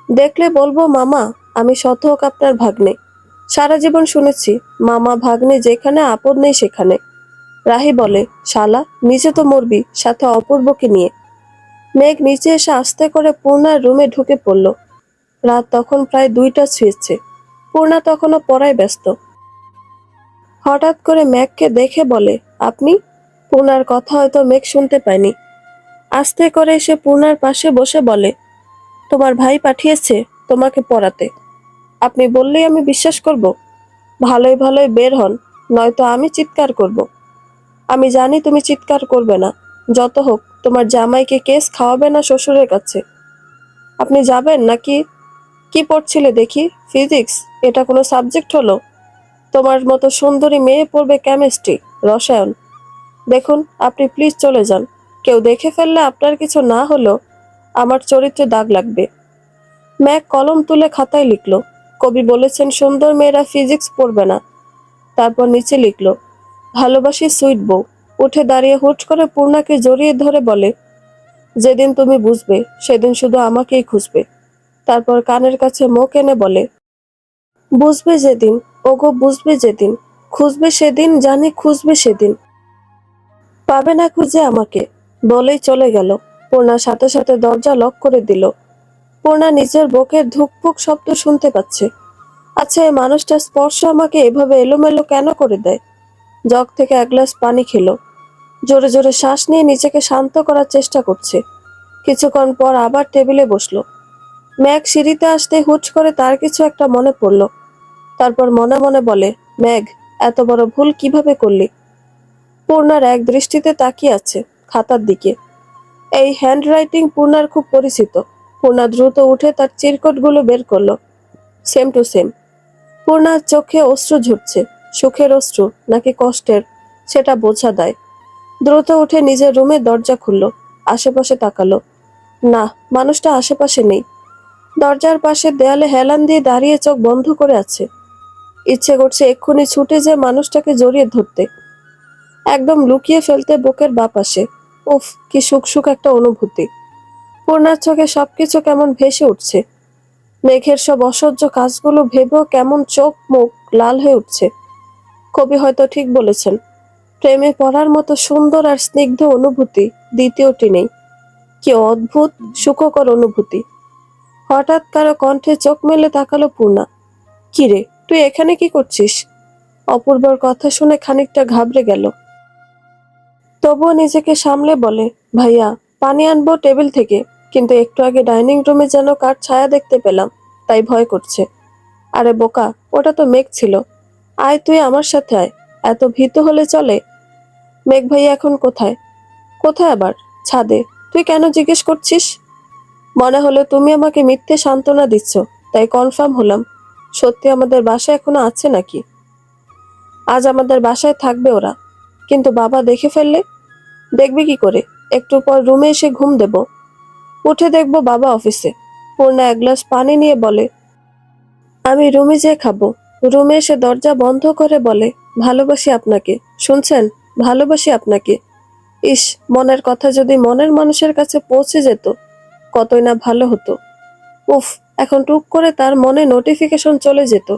দেখলে বলবো মামা, আমি শতক আপনার ভাগ্নে। সারা জীবন শুনেছি, মামা ভাগ্নে যেখানে আপদ নেই সেখানে। রাহি বলে, শালা, নিজে তো মরবি, সাথে অপূর্বকে নিয়ে। মেঘ নিচে এসে আস্তে করে পূর্ণার রুমে ঢুকে পড়ল। রাত তখন প্রায় 2টা ছুঁয়েছে। পূর্ণা তখনও পড়ায় ব্যস্ত। হঠাৎ করে মেঘকে দেখে বলে, আপনি? পূর্ণার কথা হয়তো মেঘ শুনতে পায়নি। আস্তে করে এসে পূর্ণার পাশে বসে বলে, তোমার ভাই পাঠিয়েছে তোমাকে পড়াতে। আপনি বললেই আমি বিশ্বাস করব? ভালোই ভালোই বের হন, নয়তো আমি চিৎকার করব। আমি জানি তুমি চিৎকার করবে না। যত হোক, তোমার জামাইকে কেস খাওয়াবে না শ্বশুরের কাছে। আপনি যাবেন নাকি? কি পড়ছিলে দেখি? ফিজিক্স? এটা কোনো সাবজেক্ট হলো? তোমার মতো সুন্দরী মেয়ে পড়বে কেমিস্ট্রি, রসায়ন। দেখুন, আপনি প্লিজ চলে যান। কেউ দেখে ফেললে আপনার কিছু না হলেও আমার চরিত্রে দাগ লাগবে। ম্যাক কলম তুলে খাতায় লিখল, কবি বলেছেন সুন্দর মেয়েরা ফিজিক্স পড়বে না। তারপর নিচে লিখল, ভালোবাসি সুইট বউ। উঠে দাঁড়িয়ে হুট করে পূর্ণাকে জড়িয়ে ধরে বলে, যেদিন তুমি বুঝবে সেদিন শুধু আমাকেই খুঁজবে। তারপর কানের কাছে মুখ এনে বলে, বুঝবে যেদিন, ওগো বুঝবে যেদিন, খুঁজবে সেদিন, জানি খুঁজবে সেদিন, পাবে না খুঁজে আমাকে। বলেই চলে গেল। পূর্ণা সাথে সাথে দরজা লক করে দিল। পূর্ণা নিজের বুকের ধুকপুক শব্দ শুনতে পাচ্ছে। আচ্ছা, এই মানুষটা স্পর্শ আমাকে এভাবে এলোমেলো কেন করে দেয়? জগ থেকে 1 গ্লাস পানি খেলো। জোরে জোরে শ্বাস নিয়ে নিজেকে শান্ত করার চেষ্টা করছে। কিছুক্ষণ পর আবার টেবিলে বসলো। ম্যাগ সিঁড়িতে আসতে হুট করে তার কিছু একটা মনে পড়ল। তারপর মনে মনে বলে, ম্যাগ, এত বড় ভুল কিভাবে করলি? পূর্ণার এক দৃষ্টিতে তাকিয়ে আছে খাতার দিকে। এই হ্যান্ডরাইটিং পূর্ণার খুব পরিচিত। পূর্ণা দ্রুত উঠে তার চিরকুটগুলো বের করলো। Same to same. পূর্ণার চোখে অশ্রু ঝরছে। সুখের অশ্রু নাকি কষ্টের, সেটা বোঝা দেয়। দ্রুত উঠে নিজের রুমে দরজা খুলল। আশেপাশে তাকালো। না, মানুষটা আশেপাশে নেই। দরজার পাশে দেয়ালে হেলান দিয়ে দাঁড়িয়ে চোখ বন্ধ করে আছে। ইচ্ছে করছে এক্ষুনি ছুটে যে মানুষটাকে জড়িয়ে ধরতে, একদম লুকিয়ে ফেলতে বুকের বাপাশে। উফ, কি সুখ সুখ একটা অনুভূতি। পূর্ণার চোখে সবকিছু কেমন ভেসে উঠছে। মেঘের সব অসহ্য কাজগুলো ভেবেও কেমন চোখ মুখ লাল হয়ে উঠছে। কবি হয়তো ঠিক বলেছেন, প্রেমে পড়ার মতো সুন্দর আর স্নিগ্ধ অনুভূতি দ্বিতীয়টি নেই। কি অদ্ভুত সুখকর অনুভূতি। হঠাৎ কারো কণ্ঠে চোখ মেলে তাকালো পূর্ণা। কিরে, তুই এখানে কি করছিস? অপূর্বর কথা শুনে খানিকটা ঘাবড়ে গেল। তবুও নিজেকে সামলে বলে, ভাইয়া, পানি আনবো টেবিল থেকে, কিন্তু একটু আগে ডাইনিং রুমে যেন কার ছায়া দেখতে পেলাম, তাই ভয় করছে। আরে বোকা, ওটা তো মেঘ ছিল। আয়, তুই আমার সাথে আয়। এত ভীতু হলে চলে? মেঘ ভাইয়া এখন কোথায়? কোথায় আবার? ছাদে। তুই কেন জিজ্ঞেস করছিস? মনে হলো তুমি আমাকে মিথ্যে সান্ত্বনা দিচ্ছ, তাই কনফার্ম হলাম। সত্যি আমাদের বাসায় এখনো আছে নাকি? আজ আমাদের বাসায় থাকবে ওরা, কিন্তু বাবা দেখে ফেললে? দেখবি কি করে? একটু পর রুমে এসে ঘুম দেব। উঠে দেখবো বাবা অফিসে। পূর্ণা 1 গ্লাস পানি নিয়ে বলে, আমি রুমে যেয়ে খাবো। রুমে এসে দরজা বন্ধ করে বলে, ভালোবাসি আপনাকে। শুনছেন? ভালোবাসি আপনাকে। ইস, মনের কথা যদি মনের মানুষের কাছে পৌঁছে যেত, কতই না ভালো হতো। উফ, এখন টুক করে তার মনে নোটিফিকেশন চলে যেত,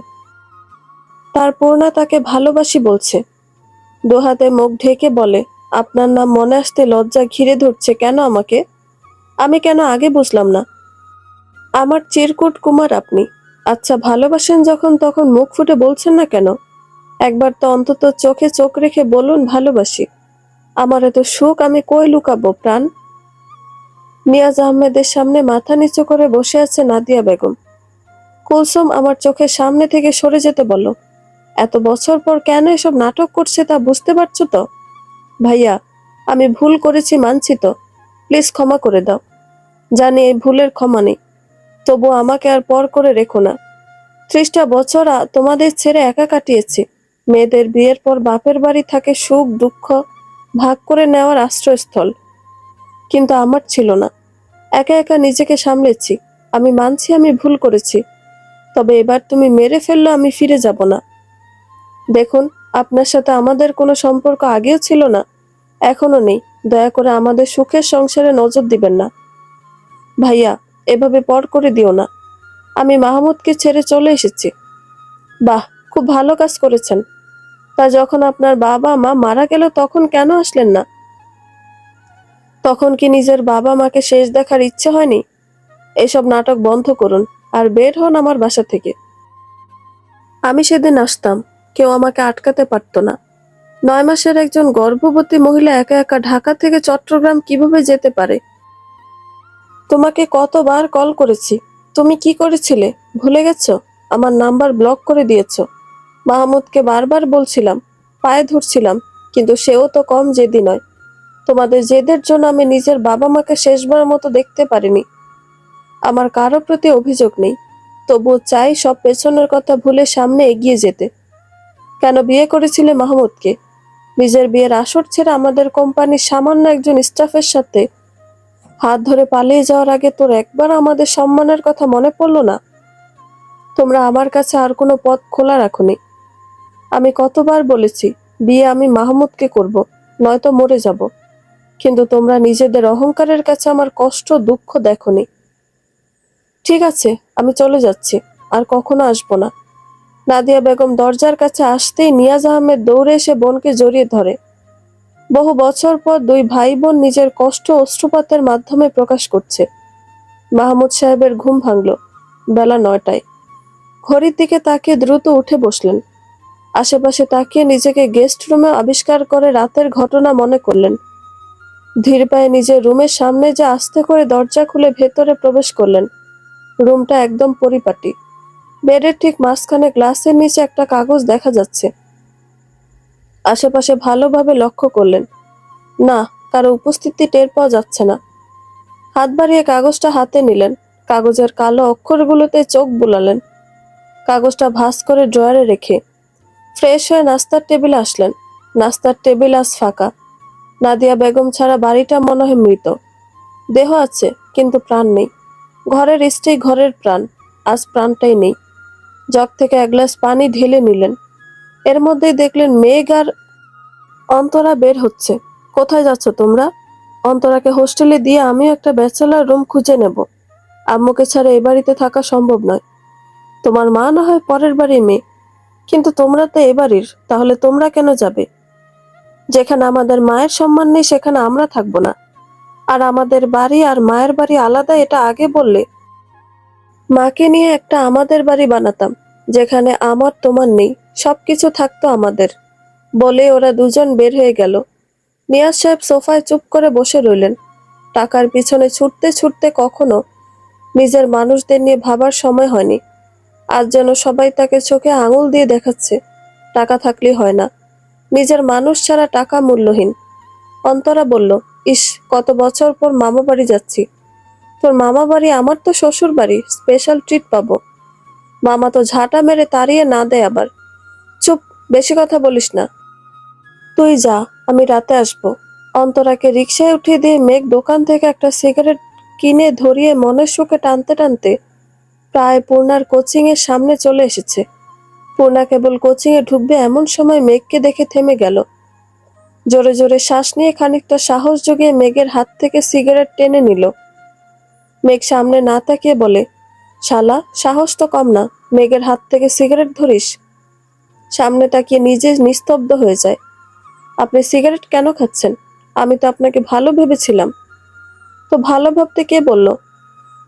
তার পূর্ণা তাকে ভালোবাসি বলছে। 2 হাতে মুখ ঢেকে বলে, আপনার নাম মনে আসতে লজ্জা ঘিরে ধরছে কেন আমাকে? আমি কেন আগে বুঝলাম না? আমার চিরকুট কুমার আপনি। আচ্ছা, ভালোবাসেন যখন তখন মুখ ফুটে বলছেন না কেন? একবার তো অন্তত চোখে চোখ রেখে বলুন ভালোবাসি। আমার এত সুখ আমি কই লুকাবো প্রাণ? নিয়াজ আহমেদের সামনে মাথা নিচু করে বসে আছে নাদিয়া বেগম। কুলসুম আমার চোখের সামনে থেকে সরে যেতে বলল। এত বছর পর কেন এসব নাটক করছে তা বুঝতে পারছো তো? ভাইয়া, আমি ভুল করেছি মানছি তো, প্লিজ ক্ষমা করে দাও। জানি এই ভুলের ক্ষমা নেই, তবু আমাকে আর পর করে রেখো না। 30টা বছর তোমাদের ছেড়ে একা কাটিয়েছি। মেয়েদের বিয়ের পর বাপের বাড়ি থাকে সুখ দুঃখ ভাগ করে নেওয়ার আশ্রয়স্থল, কিন্তু আমার ছিল না। একা একা নিজেকে সামলেছি। আমি মানছি আমি ভুল করেছি, তবে এবার তুমি মেরে ফেললো আমি ফিরে যাব না। দেখুন, আপনার সাথে আমাদের কোনো সম্পর্ক আগেও ছিল না, এখনো নেই। দয়া করে আমাদের সুখের সংসারে নজর দিবেন না। ভাইয়া, এভাবে পর করে দিও না। আমি মাহমুদকে ছেড়ে চলে এসেছি। বাহ, খুব ভালো কাজ করেছেন। তা যখন আপনার বাবা মা মারা গেল তখন কেন আসলেন না? তখন কি নিজের বাবা মাকে শেষ দেখার ইচ্ছে হয়নি? এসব নাটক বন্ধ করুন আর বের হন আমার বাসা থেকে। আমি সেদিন আসতাম, কেউ আমাকে আটকাতে পারতো না। 9 মাসের একজন গর্ভবতী মহিলা একা একা ঢাকা থেকে চট্টগ্রাম কিভাবে যেতে পারে? তোমাকে কতবার কল করেছি, তুমি কি করেছিলে ভুলে গেছো? আমার নাম্বার ব্লক করে দিয়েছো। মাহমুদকে বারবার বলছিলাম, পায়ে ধরছিলাম, কিন্তু সেও তো কম জেদি নয়। তোমাদের জেদের জন্য আমি নিজের বাবা মাকে শেষবার মতো দেখতে পারিনি। আমার কারো প্রতি অভিযোগ নেই, তবুও চাই সব পেছনের কথা ভুলে সামনে এগিয়ে যেতে। কেন বিয়ে করেছিলে মাহমুদকে? নিজের বিয়ের আসর ছেড়ে আমাদের কোম্পানির সামান্য একজন স্টাফের সাথে হাত ধরে পালিয়ে যাওয়ার আগে তোর একবার আমাদের সম্মানের কথা মনে পড়লো না? তোমরা আমার কাছে আর কোনো পথ খোলা রাখোনি। আমি কতবার বলেছি বিয়ে আমি মাহমুদকে করব, নয়তো মরে যাব, কিন্তু তোমরা নিজেদের অহংকারের কাছে আমার কষ্ট দুঃখ দেখোনি। ঠিক আছে, আমি চলে যাচ্ছি, আর কখনো আসবো না। নাদিয়া বেগম দরজার কাছে আসতেই নিয়াজ আহমেদ দৌড়ে এসে বোনকে জড়িয়ে ধরে। বহু বছর পর দুই ভাই বোন নিজের কষ্ট অশ্রুপাতের মাধ্যমে প্রকাশ করছে। মাহমুদ সাহেবের ঘুম ভাঙল বেলা 9টায়। ঘড়ির দিকে তাকিয়ে দ্রুত উঠে বসলেন। আশেপাশে তাকিয়ে নিজেকে গেস্ট রুমে আবিষ্কার করে রাতের ঘটনা মনে করলেন। ধীর পায়ে নিজের রুমের সামনে যে আস্তে করে দরজা খুলে ভেতরে প্রবেশ করলেন। রুমটা একদম পরিপাটি। বেডের ঠিক মাঝখানে গ্লাসের নিচে একটা কাগজ দেখা যাচ্ছে। আশেপাশে ভালোভাবে লক্ষ্য করলেন, না, কারো উপস্থিতি টের পাওয়া যাচ্ছে না। হাত বাড়িয়ে কাগজটা হাতে নিলেন। কাগজের কালো অক্ষরগুলোতে চোখ বুলালেন। কাগজটা ভাঁজ করে ড্রয়ারে রেখে ফ্রেশ হয়ে নাস্তার টেবিলে আসলেন। নাস্তার টেবিল আজ ফাঁকা। নাদিয়া বেগম ছাড়া বাড়িটা মনে হয় মৃত। দেহ আছে, কিন্তু প্রাণ নেই। ঘরের স্ত্রী, ঘরের প্রাণ, আজ প্রাণটাই নেই। জগ থেকে এক গ্লাস পানি ঢেলে নিলেন। এর মধ্যেই দেখলেন মেঘ আর অন্তরা বের হচ্ছে। কোথায় যাচ্ছ তোমরা? অন্তরাকে হোস্টেলে দিয়ে আমিও একটা ব্যাচেলার রুম খুঁজে নেব। আম্মুকে ছাড়া এ বাড়িতে থাকা সম্ভব নয়। তোমার মা না হয় পরের বাড়ির মেয়ে, কিন্তু তোমরা তো এ বাড়ির, তাহলে তোমরা কেন যাবে? যেখানে আমাদের মায়ের সম্মান নেই সেখানে আমরা থাকবো না। আর আমাদের বাড়ি আর মায়ের বাড়ি আলাদা, এটা আগে বললে মাকে নিয়ে একটা আমাদের বাড়ি বানাতাম, যেখানে আমার তোমার নেই, সবকিছু থাকতো আমাদের। বলে ওরা দুজন বের হয়ে গেল। নিয়াজ সাহেব সোফায় চুপ করে বসে রইলেন। টাকার পিছনে ছুটতে ছুটতে কখনো নিজের মানুষদের নিয়ে ভাবার সময় হয়নি। আজ যেন সবাই তাকে চোখে আঙুল দিয়ে দেখাচ্ছে, টাকা থাকলে হয় না, নিজের মানুষ ছাড়া টাকা মূল্যহীন। অন্তরা বলল, ইস, কত বছর পর মামা বাড়ি যাচ্ছি। তোর মামা বাড়ি? আমার তো শ্বশুর বাড়ি, স্পেশাল ট্রিট পাবো। মামা তো ঝাঁটা মেরে তাড়িয়ে না দেয় আবার। চুপ, বেশি কথা বলিস না। তুই যা, আমি রাতে আসবো। অন্তরাকে রিকশায় উঠিয়ে দিয়ে মেঘ দোকান থেকে একটা সিগারেট কিনে ধরিয়ে মনের সুখে টানতে টানতে প্রায় পূর্ণার কোচিং এর সামনে চলে এসেছে। পূর্ণা কেবল কোচিং এ ঢুকবে এমন সময় মেঘকে দেখে থেমে গেল। জোরে জোরে শ্বাস নিয়ে খানিকটা সাহস জুগিয়ে মেঘের হাত থেকে সিগারেট টেনে নিল। মেঘ সামনে না তাকিয়ে বলে, শালা, সাহস তো কম না, মেঘের হাত থেকে সিগারেট ধরিস? সামনে তাকিয়ে নিজে নিস্তব্ধ হয়ে যায়। আপনি সিগারেট কেন খাচ্ছেন? আমি তো আপনাকে ভালো ভেবেছিলাম। তো ভালো ভাবতে কে বলল?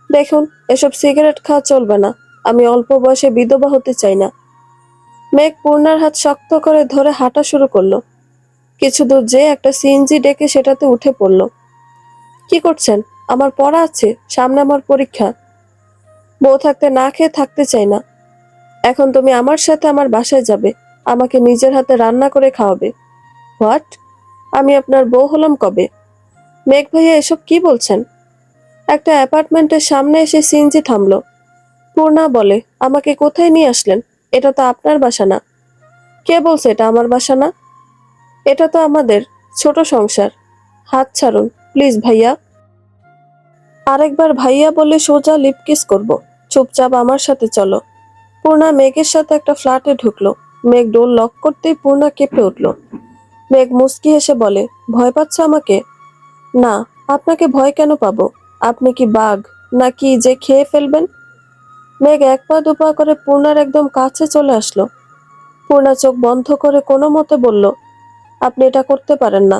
দেখুন, এসব সিগারেট খাওয়া চলবে না। আমি অল্প বয়সে বিধবা হতে চাই না। মেঘ পূর্ণার হাত শক্ত করে ধরে হাঁটা শুরু করলো। কিছু দূর যেয়ে একটা সিএনজি ডেকে সেটাতে উঠে পড়ল। কি করছেন? আমার পড়া আছে, সামনে আমার পরীক্ষা। বউ থাকতে না খেয়ে থাকতে চাই না। এখন তুমি আমার সাথে আমার বাসায় যাবে, আমাকে নিজের হাতে রান্না করে খাওয়াবে। হোয়াট? আমি আপনার বউ হলাম কবে? মেঘ ভাইয়া এসব কি বলছেন? একটা অ্যাপার্টমেন্টের সামনে এসে সিএনজি থামলো। পূর্ণা বলে, আমাকে কোথায় নিয়ে আসলেন? এটা তো আপনার বাসা না। কে বলছে এটা আমার বাসা না? এটা তো আমাদের ছোট সংসার। হাত ছাড়ুন প্লিজ ভাইয়া। আরেকবার ভাইয়া বলে সোজা লিপ কিস করব। চুপচাপ আমার সাথে চলো। পূর্ণা মেঘের সাথে একটা ফ্ল্যাটে ঢুকলো। মেঘ ডোর লক করতেই পূর্ণা কেঁপে উঠল। মেঘ মুচকি হেসে বলে, ভয় পাচ্ছ আমাকে? না, আপনাকে ভয় কেন পাবো? আপনি কি বাঘ নাকি যে খেয়ে ফেলবেন? মেঘ এক পা দুপা করে পূর্ণার একদম কাছে চলে আসলো। পূর্ণা চোখ বন্ধ করে কোনো মতে বলল, আপনি এটা করতে পারেন না।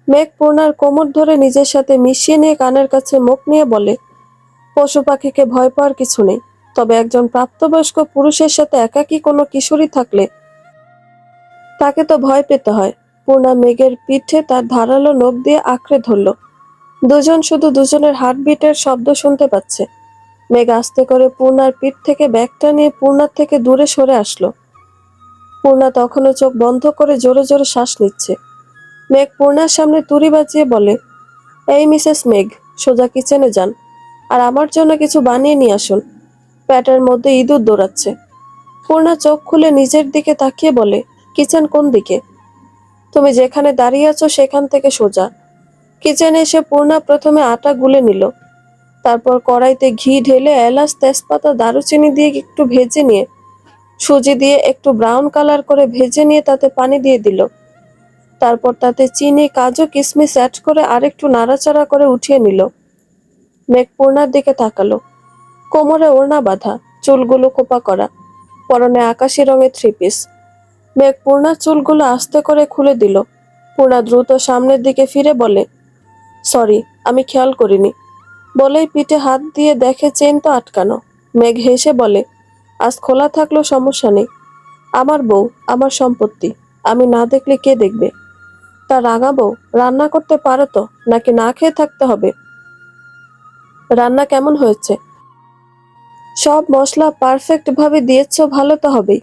মেঘ পূর্ণার কোমর ধরে নিজের সাথে মিশিয়ে নিয়ে কানের কাছে মুখ নিয়ে বলে, পশু পাখিকে ভয় পাওয়ার কিছু নেই, তবে একজন প্রাপ্তবয়স্ক পুরুষের সাথে একাকী কোনো কিশোরী থাকলে তাকে তো ভয় পেতে হয়। পূর্ণা মেঘের পিঠে তার ধারালো নখ দিয়ে আঁকড়ে ধরল। দুজন শুধু দুজনের হার্টবিটের শব্দ শুনতে পাচ্ছে। মেঘ আস্তে করে পূর্ণার পিঠ থেকে ব্যাগটা নিয়ে পূর্ণার থেকে দূরে সরে আসলো। পূর্ণা তখনও চোখ বন্ধ করে জোরে জোরে শ্বাস নিচ্ছে। মেঘ পূর্ণার সামনে তুড়ি বাজিয়ে বলে, এই মিসেস মেঘ, সোজা কিচেনে যান, আর আমার জন্য কিছু বানিয়ে নিয়ে আসুন। প্যাটের মধ্যে ইঁদুর দৌড়াচ্ছে। পূর্ণা চোখ খুলে নিজের দিকে তাকিয়ে বলে, কিচেন কোন দিকে? তুমি যেখানে দাঁড়িয়ে আছো সেখান থেকে সোজা। কিচেনে এসে পূর্ণা প্রথমে আটা গুলে নিল। তারপর কড়াইতে ঘি ঢেলে এলাচ তেজপাতা দারুচিনি দিয়ে একটু ভেজে নিয়ে সুজি দিয়ে একটু ব্রাউন কালার করে ভেজে নিয়ে তাতে পানি দিয়ে দিল। তারপর তাতে চিনি কাজু কিশমিশ অ্যাড করে আরেকটু নাড়াচাড়া করে উঠিয়ে নিল। মেঘ পূর্ণার দিকে তাকালো। কোমরে ওড়না বাঁধা, চুলগুলো খোপা করা, পরনে আকাশি রঙের থ্রি পিস। মেঘ পূর্ণার চুলগুলো আস্তে করে খুলে দিল। পূর্ণা দ্রুত সামনের দিকে ফিরে বলে, সরি, আমি খেয়াল করিনি। বলেই পিঠে হাত দিয়ে দেখে চেন তো আটকানো। মেঘ হেসে বলে, আজ খোলা থাকলেও সমস্যা নেই। আমার বউ, আমার সম্পত্তি। আমি না দেখলে কে দেখবে? তা রাঙাবো, রান্না করতে পারো তো নাকি না খেয়ে থাকতে হবে? রান্না কেমন হয়েছে? সব মশলা পারফেক্ট ভাবে দিয়েছো, ভালো তো হবেই।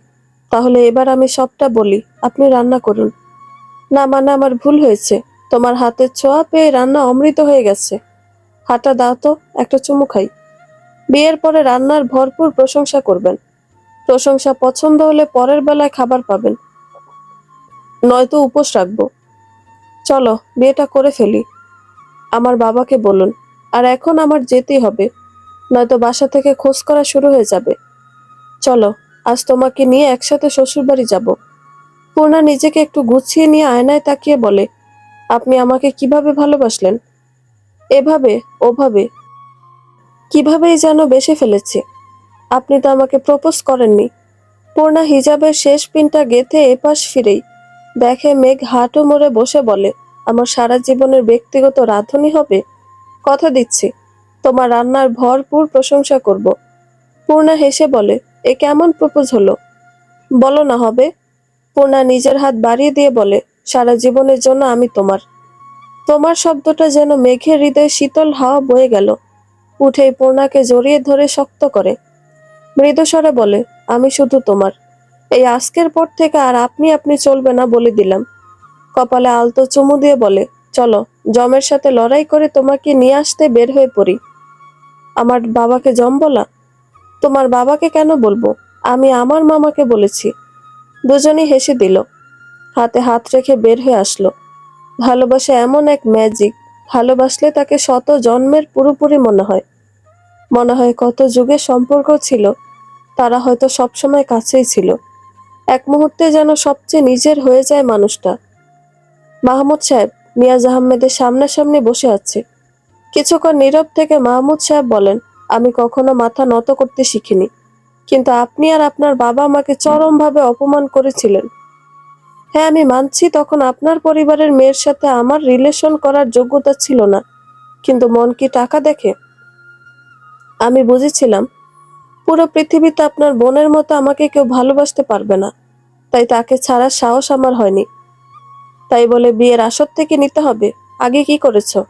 তাহলে এবার আমি সবটা বলি, আপনি রান্না করুন। না মানে আমার ভুল হয়েছে। তোমার হাতের ছোঁয়া পেয়ে রান্না অমৃত হয়ে গেছে। হাঁটা দাও তো, একটা চুমু খাই। বিয়ের পরে রান্নার ভরপুর প্রশংসা করবেন। প্রশংসা পছন্দ হলে পরের বেলায় খাবার পাবেন, নয়তো উপোস রাখবো। চলো বিয়েটা করে ফেলি। আমার বাবাকে বলুন। আর এখন আমার যেতেই হবে, নয়তো বাসা থেকে খোঁজ করা শুরু হয়ে যাবে। চলো, আজ তোমাকে নিয়ে একসাথে শ্বশুরবাড়ি যাব। পূর্ণা নিজেকে একটু গুছিয়ে নিয়ে আয়নায় তাকিয়ে বলে, আপনি আমাকে কিভাবে ভালোবাসলেন? এভাবে, ওভাবে, কিভাবেই যেন বেসে ফেলেছি। আপনি তো আমাকে প্রপোজ করেননি। পূর্ণা হিজাবের শেষ পিনটা গেঁথে এপাশ ফিরেই দেখে মেঘ হাঁটু মুড়ে বসে বলে, আমার সারা জীবনের ব্যক্তিগত রাঁধুনি হবে। কথা দিচ্ছি, তোমার রান্নার ভরপুর প্রশংসা করব। পূর্ণা হেসে বলে, এ কেমন প্রপোজ হলো? বলো না হবে। পূর্ণা নিজের হাত বাড়িয়ে দিয়ে বলে, সারা জীবনের জন্য আমি তোমার। তোমার শব্দটা যেন মেঘের হৃদয়ে শীতল হাওয়া বয়ে গেল। উঠেই পূর্ণাকে জড়িয়ে ধরে শক্ত করে মৃদুস্বরে বলে, আমি শুধু তোমার। এই আজকের পর থেকে আর আপনি আপনি চলবে না বলে দিলাম। কপালে আলতো চুমু দিয়ে বলে, চলো জমের সাথে লড়াই করে তোমাকে নিয়ে আসতে বের হয়ে পড়ি। আমার বাবাকে জম বলা? তোমার বাবাকে কেন বলবো? আমি আমার মামাকে বলেছি। দুজনই হেসে দিল। হাতে হাত রেখে বের হয়ে আসলো। ভালোবাসা এমন এক ম্যাজিক, ভালোবাসলে তাকে শত জন্মের পুরোপুরি মনে হয়। মনে হয় কত যুগের সম্পর্ক ছিল, তারা হয়তো সবসময় কাছেই ছিল। এক মুহূর্তে যেন সবচেয়ে নিজের হয়ে যায় মানুষটা। মাহমুদ সাহেব মিয়াজ আহমেদের সামনাসামনি বসে আছে। কিছুক্ষণ নীরব থেকে মাহমুদ সাহেব বলেন, আমি কখনো মাথা নত করতে শিখিনি, কিন্তু আপনি আর আপনার বাবা আমাকে চরমভাবে অপমান করেছিলেন। হ্যাঁ, আমি মানছি তখন আপনার পরিবারের মেয়ের সাথে আমার রিলেশন করার যোগ্যতা ছিল না, কিন্তু মন কি টাকা দেখে? আমি বুঝেছিলাম পুরো পৃথিবীতে আপনার বোনের মতো আমাকে কেউ ভালোবাসতে পারবে না, তাই তাকে ছাড়ার সাহস আমার হয়নি। তাই বলে বিয়ের আসর থেকে নিতে হবে? আগে কি করেছো?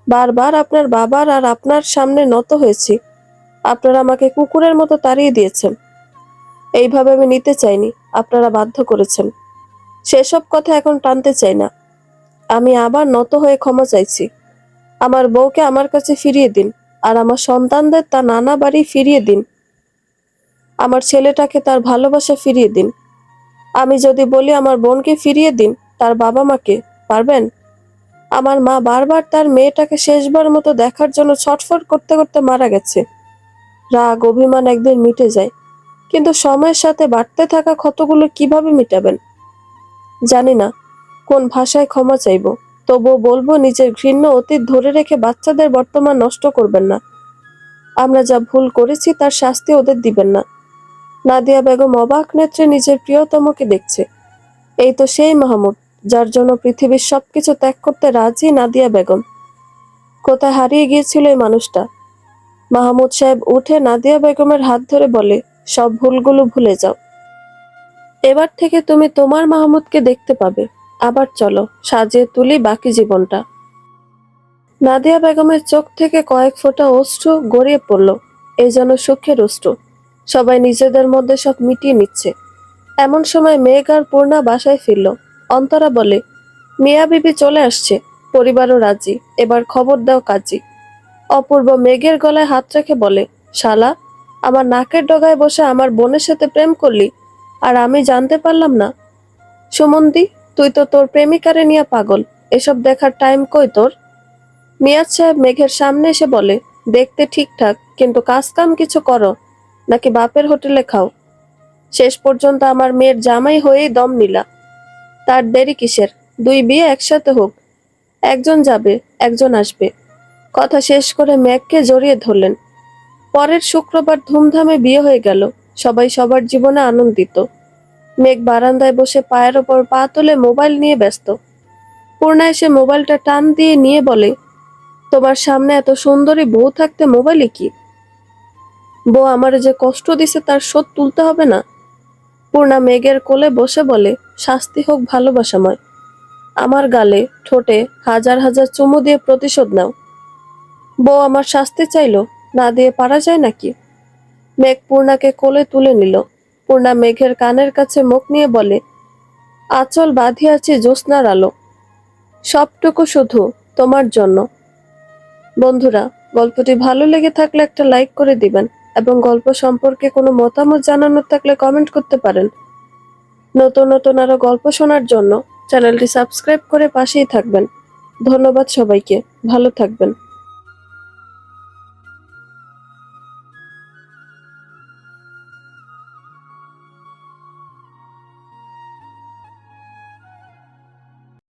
বারবার আপনার বাবার আর আপনার সামনে নত হয়েছি, আপনারা আমাকে কুকুরের মতো তাড়িয়ে দিয়েছেন। এইভাবে আমি নিতে চাইনি, আপনারা বাধ্য করেছেন। সেসব কথা এখন টানতে চাই না। আমি আবার নত হয়ে ক্ষমা চাইছি। আমার বউকে আমার কাছে ফিরিয়ে দিন, আর আমার সন্তানদের তার নানা বাড়ি ফিরিয়ে দিন। আমার ছেলেটাকে তার ভালোবাসা ফিরিয়ে দিন। আমি যদি বলি আমার বোনকে ফিরিয়ে দিন, তার বাবা মাকে, পারবেন? আমার মা বারবার তার মেয়েটাকে শেষবার মতো দেখার জন্য ছটফট করতে করতে মারা গেছে। রাগ অভিমান একদিন মিটে যায়, কিন্তু সময়ের সাথে বাড়তে থাকা ক্ষতগুলো কিভাবে মিটাবেন? জানি না কোন ভাষায় ক্ষমা চাইব, তবুও বলবো নিজের ঘৃণ্য অতীত ধরে রেখে বাচ্চাদের বর্তমান নষ্ট করবেন না। আমরা যা ভুল করেছি তার শাস্তি ওদের দিবেন না। নাদিয়া বেগম অবাক নেত্রে নিজের প্রিয়তমকে দেখছে। এই তো সেই মাহমুদ, যার জন্য পৃথিবীর সবকিছু ত্যাগ করতে রাজি নাদিয়া বেগম। কোথায় হারিয়ে গিয়েছিল এই মানুষটা? মাহমুদ সাহেব উঠে নাদিয়া বেগমের হাত ধরে বলে, সব ভুলগুলো ভুলে যাও। এবার থেকে তুমি তোমার মাহমুদকে দেখতে পাবে। আবার চলো সাজিয়ে তুলি বাকি জীবনটা। নাদিয়া বেগমের চোখ থেকে কয়েক ফোঁটা অশ্রু গড়িয়ে পড়ল। এই যেন সুখের অশ্রু। সবাই নিজেদের মধ্যে সব মিটিয়ে নিচ্ছে। এমন সময় মেঘ আর পূর্ণা বাসায় ফিরল। অন্তরা বলে, মিয়া বিবি চলে আসছে, পরিবারও রাজি, এবার খবর দাও কাজী। অপূর্ব মেঘের গলায় হাত রেখে বলে, শালা, আমার নাকের ডগায় বসে আমার বোনের সাথে প্রেম করলি, আর আমি জানতে পারলাম না? সুমন্দি, তুই তো তোর প্রেমিকারে নিয়ে পাগল, এসব দেখার টাইম কই তোর? মিয়াজ সাহেব মেঘের সামনে এসে বলে, দেখতে ঠিকঠাক, কিন্তু কাজ কাম কিছু করো, নাকি বাপের হোটেলে খাও? শেষ পর্যন্ত আমার মেয়ের জামাই হয়েই দম নিলা। তার দেরি কিসের? দুই বিয়ে একসাথে হোক, একজন যাবে একজন আসবে। কথা শেষ করে মেঘকে জড়িয়ে ধরলেন। পরের শুক্রবার ধুমধামে বিয়ে হয়ে গেল। সবাই সবার জীবনে আনন্দিত। মেঘ বারান্দায় বসে পায়ের ওপর পা তুলে মোবাইল নিয়ে ব্যস্ত। পূর্ণা এসে মোবাইলটা টান দিয়ে নিয়ে বলে, তোমার সামনে এত সুন্দরী বউ থাকতে মোবাইলে কি? বউ আমারে যে কষ্ট দিছে তার শোধ তুলতে হবে না? পূর্ণা মেঘের কোলে বসে বলে, শাস্তি হোক ভালোবাসাময়। আমার গালে ঠোঁটে হাজার হাজার চুমু দিয়ে প্রতিশোধ নাও। বউ আমার শাস্তি চাইলো, না দিয়ে পারা যায় নাকি? মেঘ পূর্ণাকে কোলে তুলে নিল। পূর্ণা মেঘের কানের কাছে মুখ নিয়ে বলে, আঁচল বাঁধিয়াছি জ্যোৎস্নার আলো, সবটুকু শুধু তোমার জন্য। বন্ধুরা, গল্পটি ভালো লেগে থাকলে একটা লাইক করে দিবেন, এবং গল্প সম্পর্কে কোনো মতামত জানানোর থাকলে কমেন্ট করতে পারেন। নতুন নতুন আরো গল্প শোনার জন্য চ্যানেলটি সাবস্ক্রাইব করে পাশেই থাকবেন। ধন্যবাদ সবাইকে, ভালো থাকবেন।